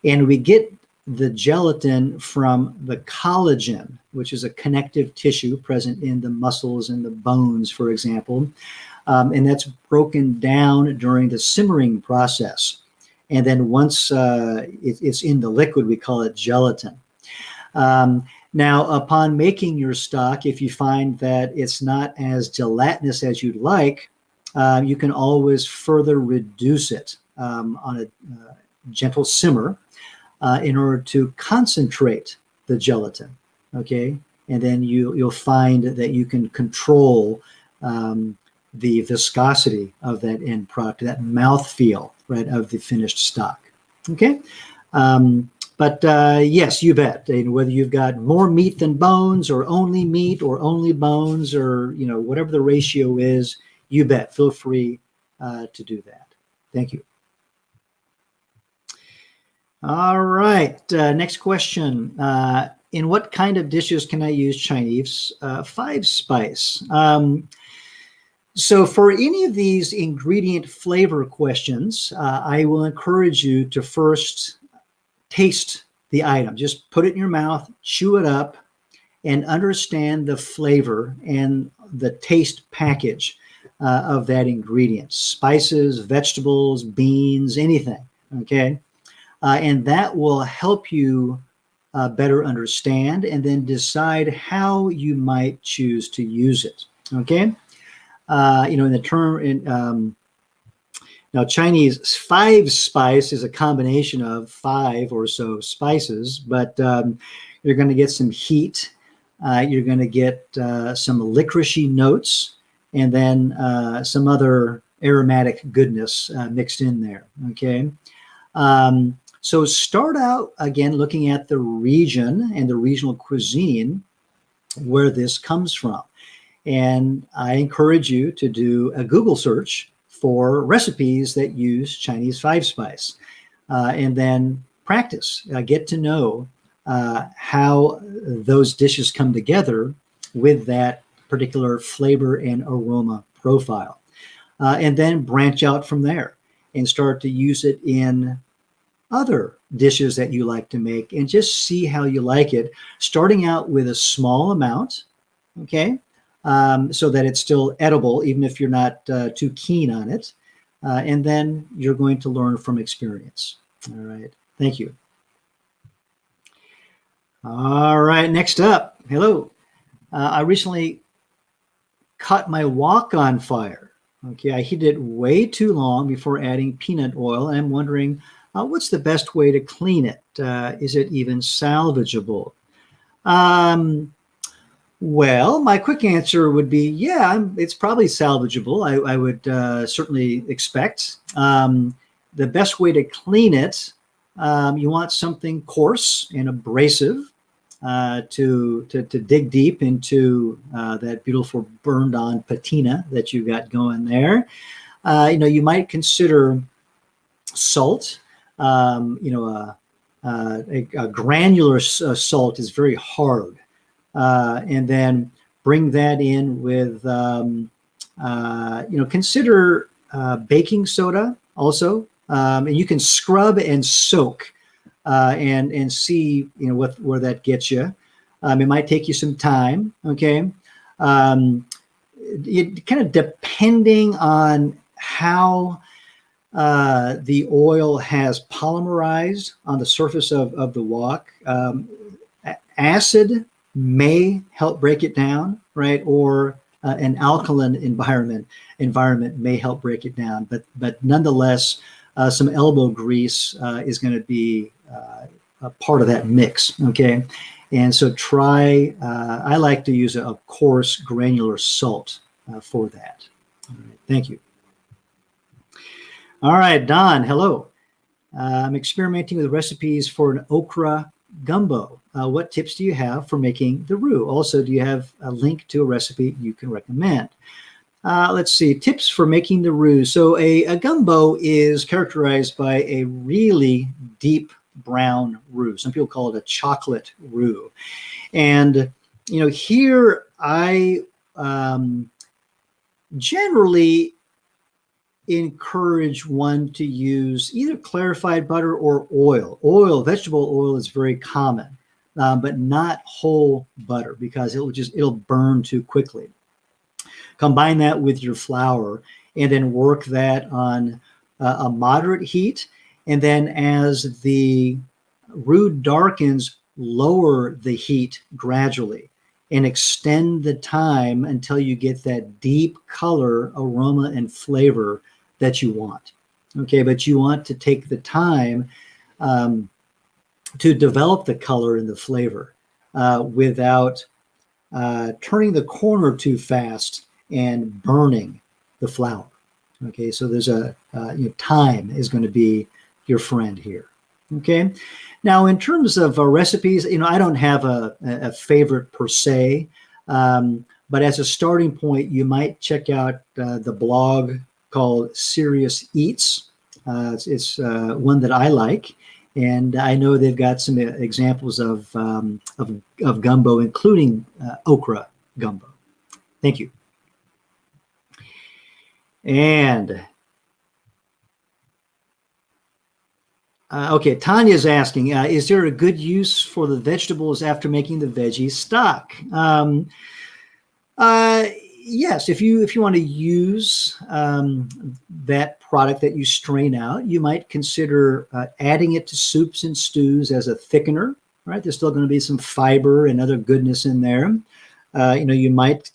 And we get the gelatin from the collagen, which is a connective tissue present in the muscles and the bones, for example. And that's broken down during the simmering process. And then once it's in the liquid, we call it gelatin. Now, upon making your stock, if you find that it's not as gelatinous as you'd like, you can always further reduce it on a gentle simmer in order to concentrate the gelatin, okay? And then you'll find that you can control the viscosity of that end product, that mouthfeel, right, of the finished stock, okay? But yes, you bet. Whether you've got more meat than bones, or only meat, or only bones, or whatever the ratio is, you bet. Feel free to do that. Thank you. All right. Next question. In what kind of dishes can I use Chinese 5-spice? So for any of these ingredient flavor questions, I will encourage you to first taste the item. Just put it in your mouth, chew it up, and understand the flavor and the taste package of that ingredient. Spices, vegetables, beans, anything, okay? And that will help you better understand and then decide how you might choose to use it, okay? In the term, now Chinese 5-spice is a combination of 5 or so spices, but you're going to get some heat, you're going to get some licoricey notes, and then some other aromatic goodness mixed in there, okay? So start out, again, looking at the region and the regional cuisine where this comes from. And I encourage you to do a Google search for recipes that use Chinese 5-spice, and then practice, get to know how those dishes come together with that particular flavor and aroma profile. And then branch out from there and start to use it in other dishes that you like to make, and just see how you like it, starting out with a small amount, okay? So that it's still edible, even if you're not too keen on it. And then you're going to learn from experience. All right. Thank you. All right. Next up. Hello. I recently caught my wok on fire. Okay. I heated it way too long before adding peanut oil. And I'm wondering, what's the best way to clean it? Is it even salvageable? Well, my quick answer would be, yeah, it's probably salvageable. I would certainly expect. The best way to clean it, you want something coarse and abrasive to dig deep into that beautiful burned-on patina that you got going there. You might consider salt. A granular salt is very hard. And then bring that in with, consider baking soda also. And you can scrub and soak and see, where that gets you. It might take you some time, okay? It kind of depending on how the oil has polymerized on the surface of the wok. Acid may help break it down, right? Or an alkaline environment may help break it down. But nonetheless, some elbow grease is going to be a part of that mix, okay? And so I like to use a coarse granular salt for that. All right, thank you. All right, Don, hello. I'm experimenting with recipes for an okra Gumbo. What tips do you have for making the roux? Also, do you have a link to a recipe you can recommend? Let's see, tips for making the roux. So a gumbo is characterized by a really deep brown roux. Some people call it a chocolate roux. And, here I generally encourage one to use either clarified butter or oil. Vegetable oil is very common, but not whole butter, because it'll burn too quickly. Combine that with your flour and then work that on a moderate heat. And then as the roux darkens, lower the heat gradually and extend the time until you get that deep color, aroma, and flavor that you want. Okay, but you want to take the time to develop the color and the flavor without turning the corner too fast and burning the flour. Okay, so there's time is going to be your friend here. Okay, now in terms of recipes, I don't have a favorite per se, but as a starting point, you might check out the blog called Serious Eats. It's one that I like, and I know they've got some examples of gumbo, including okra gumbo. Thank you. And okay, Tanya's asking, is there a good use for the vegetables after making the veggie stock? Yes, if you want to use that product that you strain out, you might consider adding it to soups and stews as a thickener. Right, there's still going to be some fiber and other goodness in there. You might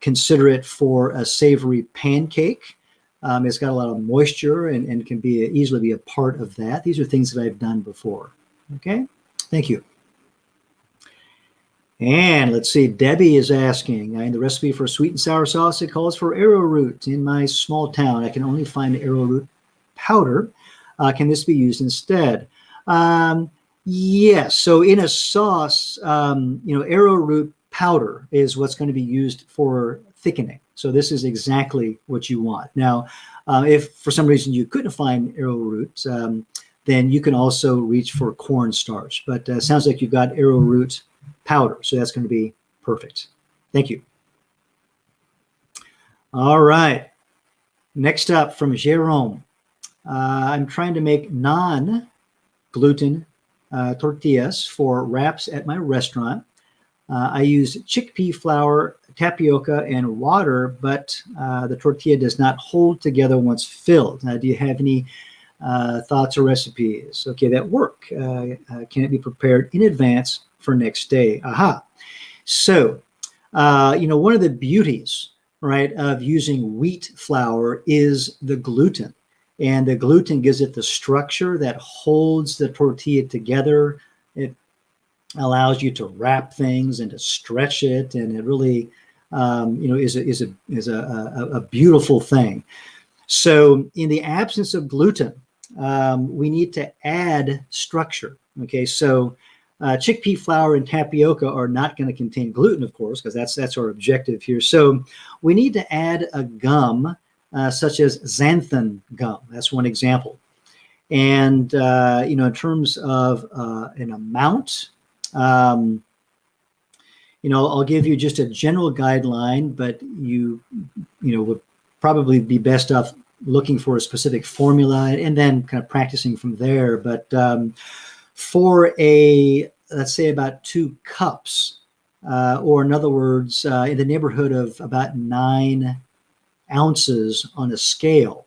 consider it for a savory pancake. It's got a lot of moisture and can easily be a part of that. These are things that I've done before. Okay, thank you. And let's see, Debbie is asking, in the recipe for sweet and sour sauce, it calls for arrowroot. In my small town, I can only find arrowroot powder. Can this be used instead? Yes. So in a sauce, arrowroot powder is what's going to be used for thickening. So this is exactly what you want. Now, if for some reason you couldn't find arrowroot, then you can also reach for cornstarch. But it sounds like you've got arrowroot powder, so that's going to be perfect. Thank you. All right. Next up from Jerome. I'm trying to make non-gluten tortillas for wraps at my restaurant. I use chickpea flour, tapioca, and water, but the tortilla does not hold together once filled. Now, do you have any thoughts or recipes? Okay, that work. Can it be prepared in advance for next day? Aha. So, one of the beauties, right, of using wheat flour is the gluten. And the gluten gives it the structure that holds the tortilla together. It allows you to wrap things and to stretch it, and it really, is a beautiful thing. So, in the absence of gluten, we need to add structure. Okay, so chickpea flour and tapioca are not going to contain gluten, of course, because that's our objective here. So, we need to add a gum, such as xanthan gum. That's one example. And in terms of an amount, I'll give you just a general guideline, but you would probably be best off looking for a specific formula and then kind of practicing from there. But for let's say about 2 cups, or in other words, in the neighborhood of about 9 ounces on a scale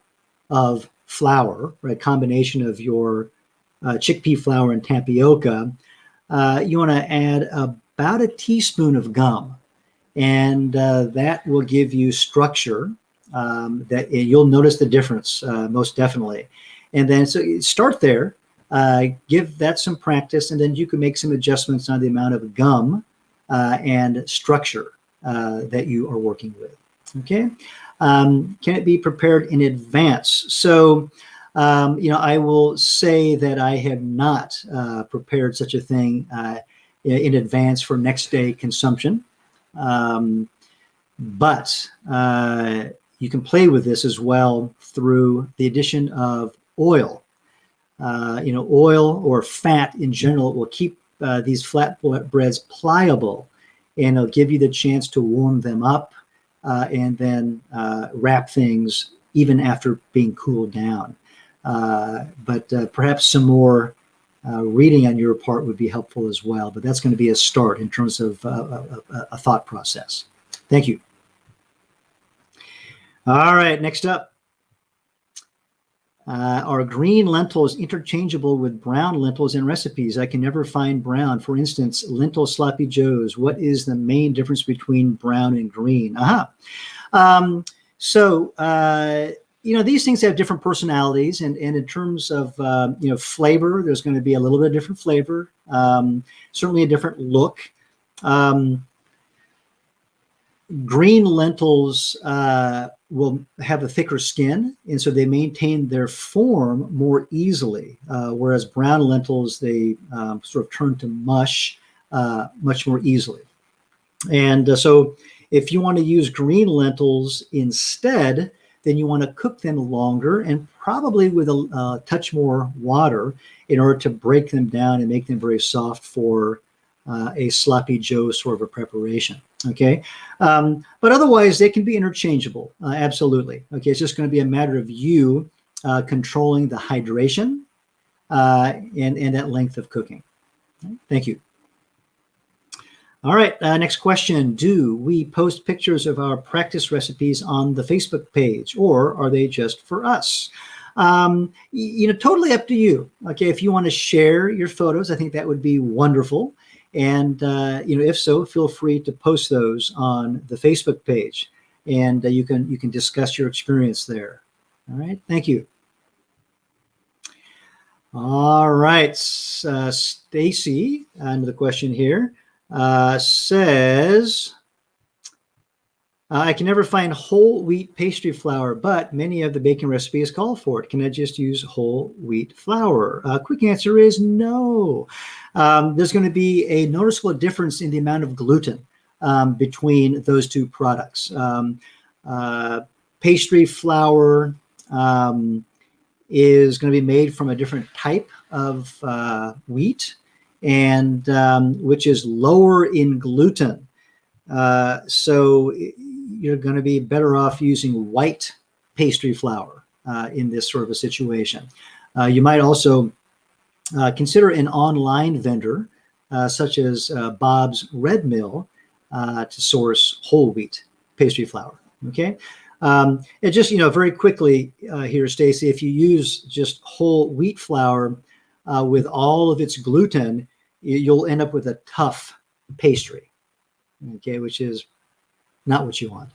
of flour, right, combination of your chickpea flour and tapioca, you want to add about a teaspoon of gum, and that will give you structure. That you'll notice the difference most definitely. And then so start there, give that some practice, and then you can make some adjustments on the amount of gum and structure that you are working with. Okay. Can it be prepared in advance? So I will say that I have not prepared such a thing in advance for next day consumption. But you can play with this as well through the addition of oil. Oil or fat in general will keep these flatbreads pliable, and it'll give you the chance to warm them up and then wrap things even after being cooled down. But perhaps some more reading on your part would be helpful as well. But that's going to be a start in terms of a thought process. Thank you. All right, next up. Are green lentils interchangeable with brown lentils in recipes? I can never find brown. For instance, lentil sloppy joes. What is the main difference between brown and green? These things have different personalities, and in terms of flavor, there's going to be a little bit of different flavor, certainly a different look. Green lentils will have a thicker skin, and so they maintain their form more easily, whereas brown lentils, they sort of turn to mush much more easily. And so if you want to use green lentils instead, then you want to cook them longer and probably with a touch more water in order to break them down and make them very soft for a sloppy joe sort of a preparation. Okay, but otherwise they can be interchangeable. Absolutely. Okay, it's just going to be a matter of you controlling the hydration and that length of cooking. Thank you. All right, next question. Do we post pictures of our practice recipes on the Facebook page, or are they just for us? Totally up to you. Okay, if you want to share your photos, I think that would be wonderful. And, if so, feel free to post those on the Facebook page, and you can discuss your experience there. All right, thank you. All right, Stacy, another question here. Says, I can never find whole wheat pastry flour, but many of the baking recipes call for it. Can I just use whole wheat flour? Quick answer is no. There's going to be a noticeable difference in the amount of gluten between those two products. Pastry flour is going to be made from a different type of wheat, and which is lower in gluten. So you're going to be better off using white pastry flour in this sort of a situation. You might also consider an online vendor such as Bob's Red Mill to source whole wheat pastry flour. Okay. And just, very quickly here, Stacy, if you use just whole wheat flour with all of its gluten, you'll end up with a tough pastry, okay, which is not what you want.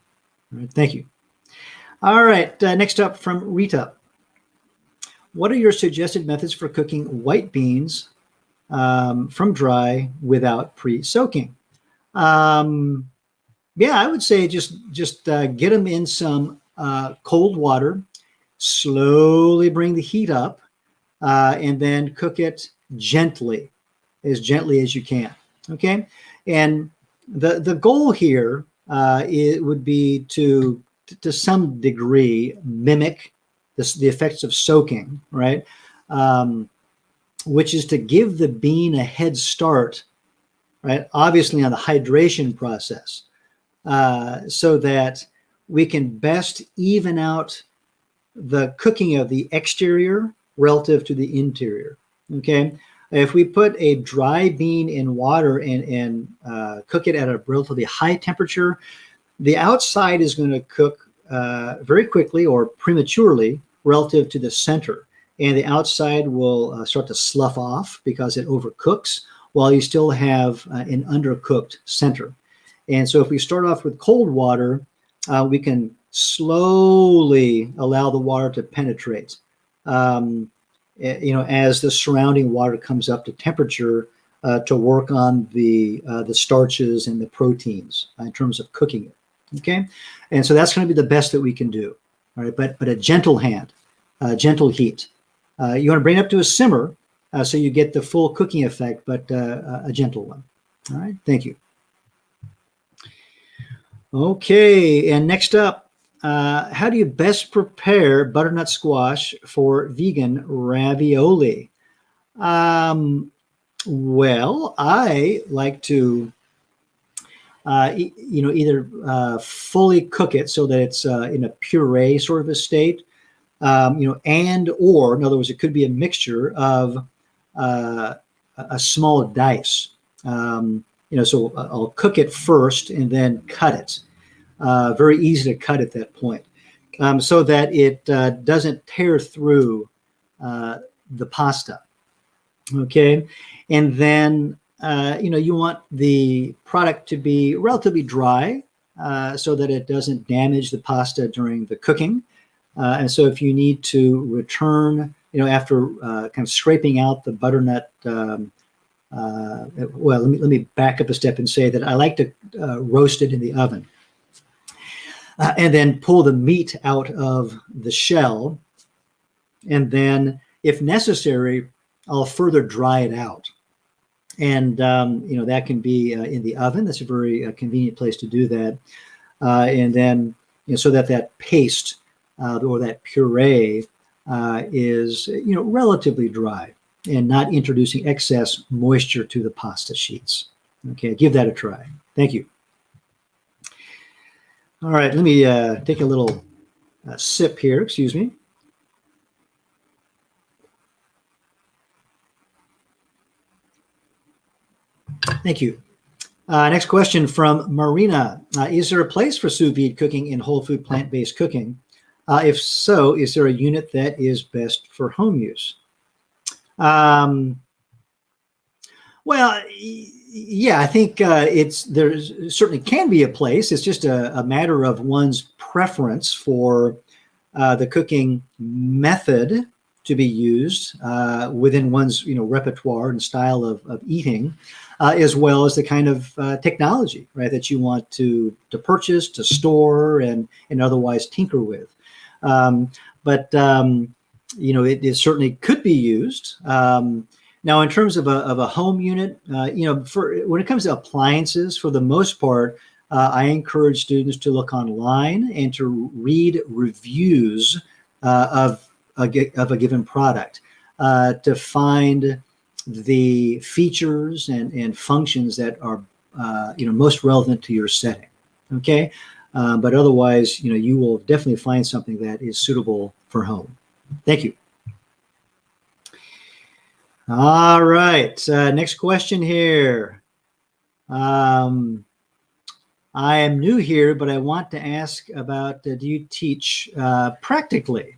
All right, thank you. All right, next up from Rita. What are your suggested methods for cooking white beans from dry without pre-soaking? Yeah, I would say just get them in some cold water, slowly bring the heat up, and then cook it gently as you can. Okay, and the goal here it would be to some degree mimic the effects of soaking, right? Which is to give the bean a head start, right? Obviously on the hydration process, so that we can best even out the cooking of the exterior relative to the interior. Okay, if we put a dry bean in water and cook it at a relatively high temperature, the outside is going to cook very quickly or prematurely relative to the center, and the outside will start to slough off because it overcooks, while you still have an undercooked center. And so if we start off with cold water, we can slowly allow the water to penetrate, as the surrounding water comes up to temperature to work on the starches and the proteins in terms of cooking it. Okay, and so that's going to be the best that we can do. All right, but a gentle hand. gentle heat. You want to bring it up to a simmer so you get the full cooking effect, but a gentle one. All right, thank you. Okay, and next up, how do you best prepare butternut squash for vegan ravioli? Well, I like to, either fully cook it so that it's in a puree sort of a state, and or, in other words, it could be a mixture of a small dice. So I'll cook it first and then cut it. Very easy to cut at that point, so that it doesn't tear through the pasta. Okay, and then you want the product to be relatively dry, so that it doesn't damage the pasta during the cooking. And so if you need to return, after kind of scraping out the butternut, well, let me back up a step and say that I like to roast it in the oven, and then pull the meat out of the shell, and then, if necessary, I'll further dry it out. And that can be in the oven. That's a very convenient place to do that. And then, so that paste or that puree is relatively dry and not introducing excess moisture to the pasta sheets. Okay, give that a try. Thank you. All right, let me take a little sip here. Excuse me. Thank you. Next question from Marina. Is there a place for sous vide cooking in whole food plant-based cooking? If so, is there a unit that is best for home use? Well, yeah, I think there certainly can be a place. It's just a matter of one's preference for the cooking method to be used within one's repertoire and style of eating, as well as the kind of technology, right, that you want to purchase, to store, and otherwise tinker with. But it certainly could be used. Now, in terms of a home unit, when it comes to appliances, for the most part, I encourage students to look online and to read reviews of a given product to find the features and functions that are most relevant to your setting. Okay, but otherwise, you will definitely find something that is suitable for home. Thank you. All right, next question here. I am new here, but I want to ask about, do you teach practically?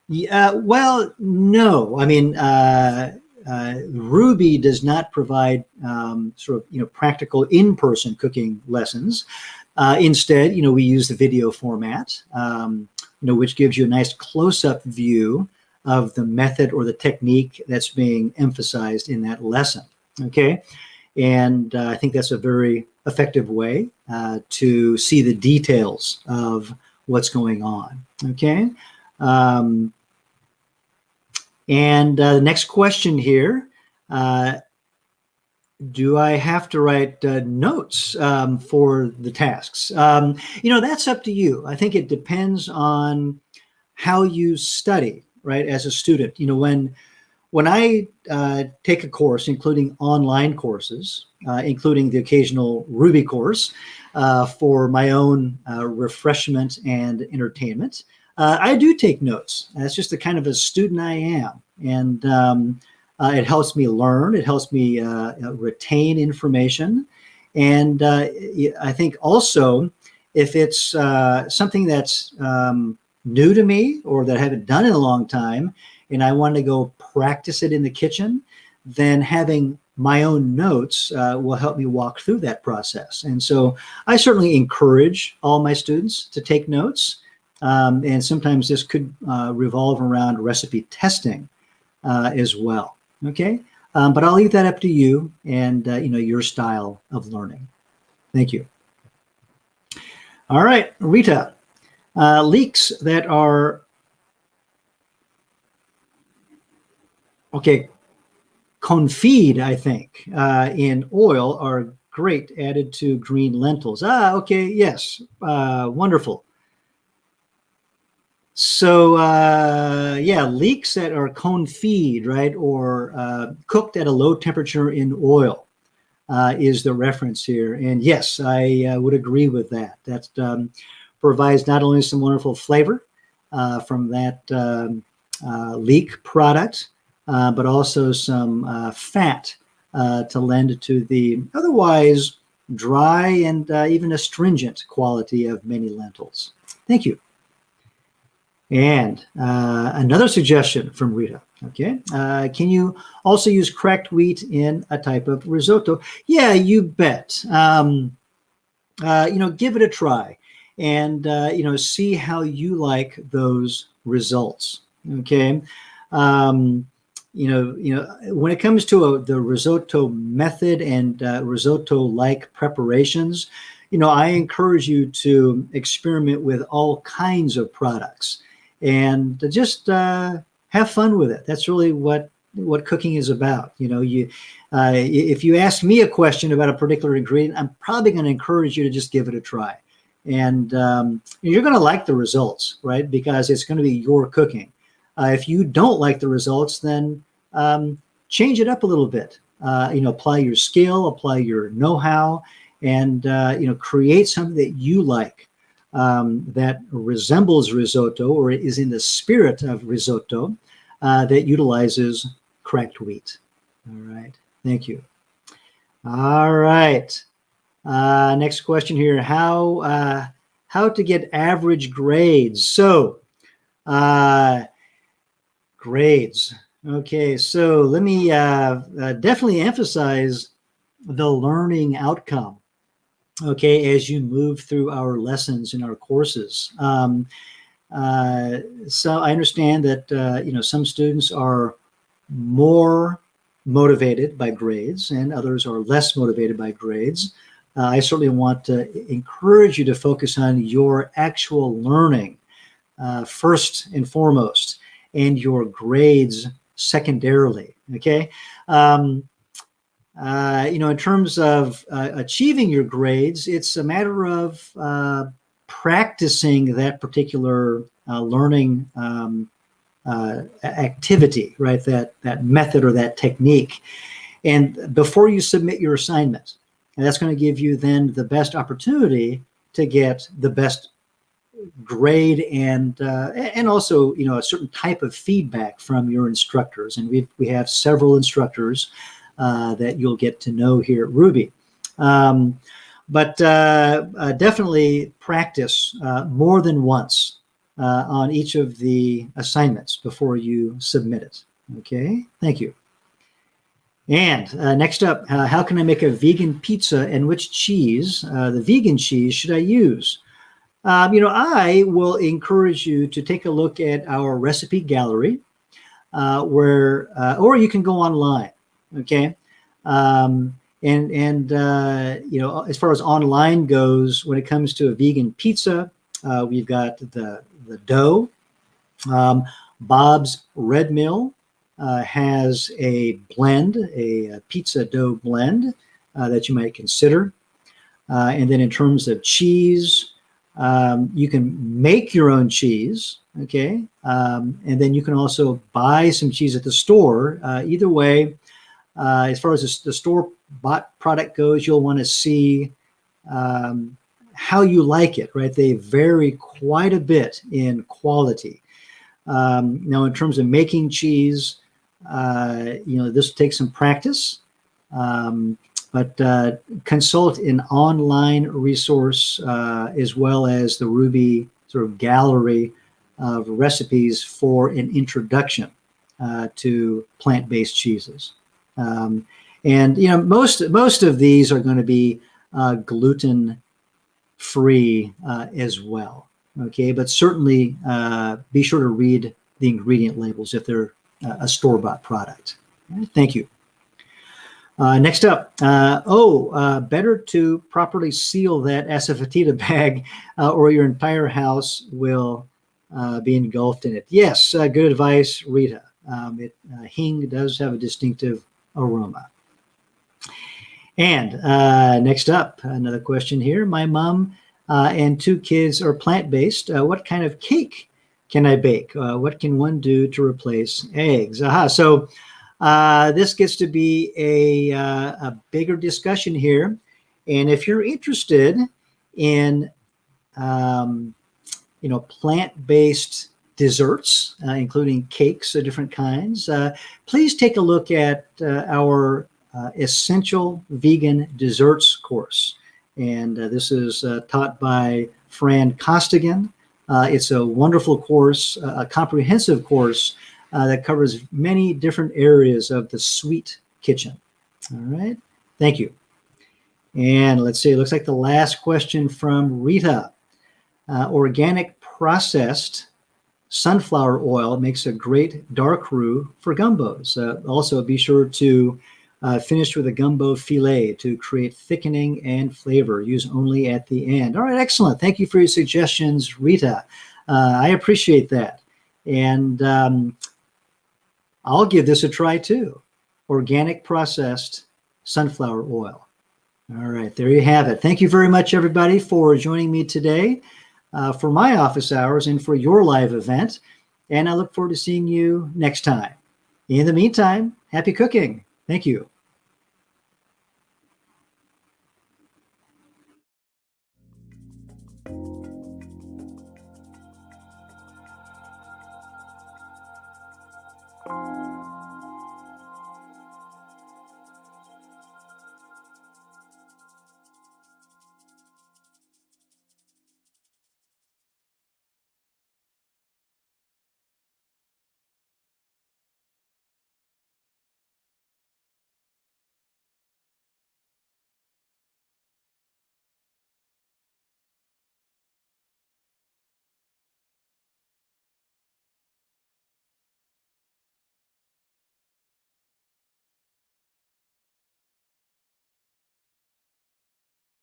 Well, no. I mean, Rouxbe does not provide practical in-person cooking lessons. Instead, we use the video format, which gives you a nice close-up view of the method or the technique that's being emphasized in that lesson. Okay, and I think that's a very effective way to see the details of what's going on. Okay. And the next question here, do I have to write notes for the tasks? That's up to you. I think it depends on how you study, right, as a student. When I take a course, including online courses, including the occasional Rouxbe course for my own refreshment and entertainment, I do take notes. That's just the kind of a student I am. And it helps me learn. It helps me retain information. And I think also, if it's something that's new to me or that I haven't done in a long time, and I want to go practice it in the kitchen, then having my own notes will help me walk through that process. And so I certainly encourage all my students to take notes. And sometimes this could revolve around recipe testing as well. Okay, but I'll leave that up to you and your style of learning. Thank you. All right, Rita, leeks that are Okay, confit, I think, in oil are great added to green lentils. Okay, yes, wonderful. So, yeah, leeks that are confit, right, or cooked at a low temperature in oil is the reference here. And yes, I would agree with that. That provides not only some wonderful flavor from that leek product, but also some fat to lend to the otherwise dry and even astringent quality of many lentils. Thank you. And another suggestion from Rita. Okay, can you also use cracked wheat in a type of risotto? Yeah, you bet. Give it a try, and see how you like those results. Okay, when it comes to the risotto method and risotto-like preparations, I encourage you to experiment with all kinds of products and just have fun with it. That's really what cooking is about. If you ask me a question about a particular ingredient, I'm probably going to encourage you to just give it a try. And you're going to like the results, right? Because it's going to be your cooking. If you don't like the results, then change it up a little bit. Apply your skill, apply your know-how, and create something that you like that resembles risotto or is in the spirit of risotto that utilizes cracked wheat. All right, thank you. All right, next question here: how to get average grades? So, grades. Okay, so let me definitely emphasize the learning outcome. Okay, as you move through our lessons in our courses. So I understand that some students are more motivated by grades and others are less motivated by grades. I certainly want to encourage you to focus on your actual learning first and foremost, and your grades secondarily. Okay. In terms of achieving your grades, it's a matter of practicing that particular learning activity, right? That method or that technique. And before you submit your assignment, and that's going to give you then the best opportunity to get the best grade and also a certain type of feedback from your instructors. And we have several instructors that you'll get to know here at Rouxbe. But definitely practice more than once on each of the assignments before you submit it. Okay, thank you. And next up, how can I make a vegan pizza and which cheese, the vegan cheese, should I use? I will encourage you to take a look at our recipe gallery or you can go online. Okay. As far as online goes, when it comes to a vegan pizza, we've got the dough. Bob's Red Mill has a blend, a pizza dough blend that you might consider. And then in terms of cheese, you can make your own cheese, okay? And then you can also buy some cheese at the store. Either way, as far as the store-bought product goes, you'll want to see how you like it, right? They vary quite a bit in quality. Now, in terms of making cheese, this will take some practice, but consult an online resource as well as the Rouxbe sort of gallery of recipes for an introduction to plant-based cheeses. Most of these are going to be gluten-free as well. Okay, but certainly be sure to read the ingredient labels if they're a store-bought product. Thank you. Next up, better to properly seal that Asafoetida bag or your entire house will be engulfed in it. Yes, good advice, Rita. Hing does have a distinctive aroma. And next up, another question here. My mom and 2 kids are plant-based. What kind of cake can I bake? What can one do to replace eggs? So this gets to be a bigger discussion here. And if you're interested in, plant-based desserts, including cakes of different kinds, please take a look at our Essential Vegan Desserts course. And this is taught by Fran Costigan. It's a wonderful course, a comprehensive course that covers many different areas of the sweet kitchen. All right. Thank you. And let's see, it looks like the last question from Rita. Organic processed sunflower oil makes a great dark roux for gumbos. Also, be sure to finish with a gumbo filet to create thickening and flavor. Use only at the end. All right, excellent. Thank you for your suggestions, Rita. I appreciate that. And I'll give this a try too. Organic processed sunflower oil. All right, there you have it. Thank you very much, everybody, for joining me today for my office hours and for your live event. And I look forward to seeing you next time. In the meantime, happy cooking. Thank you.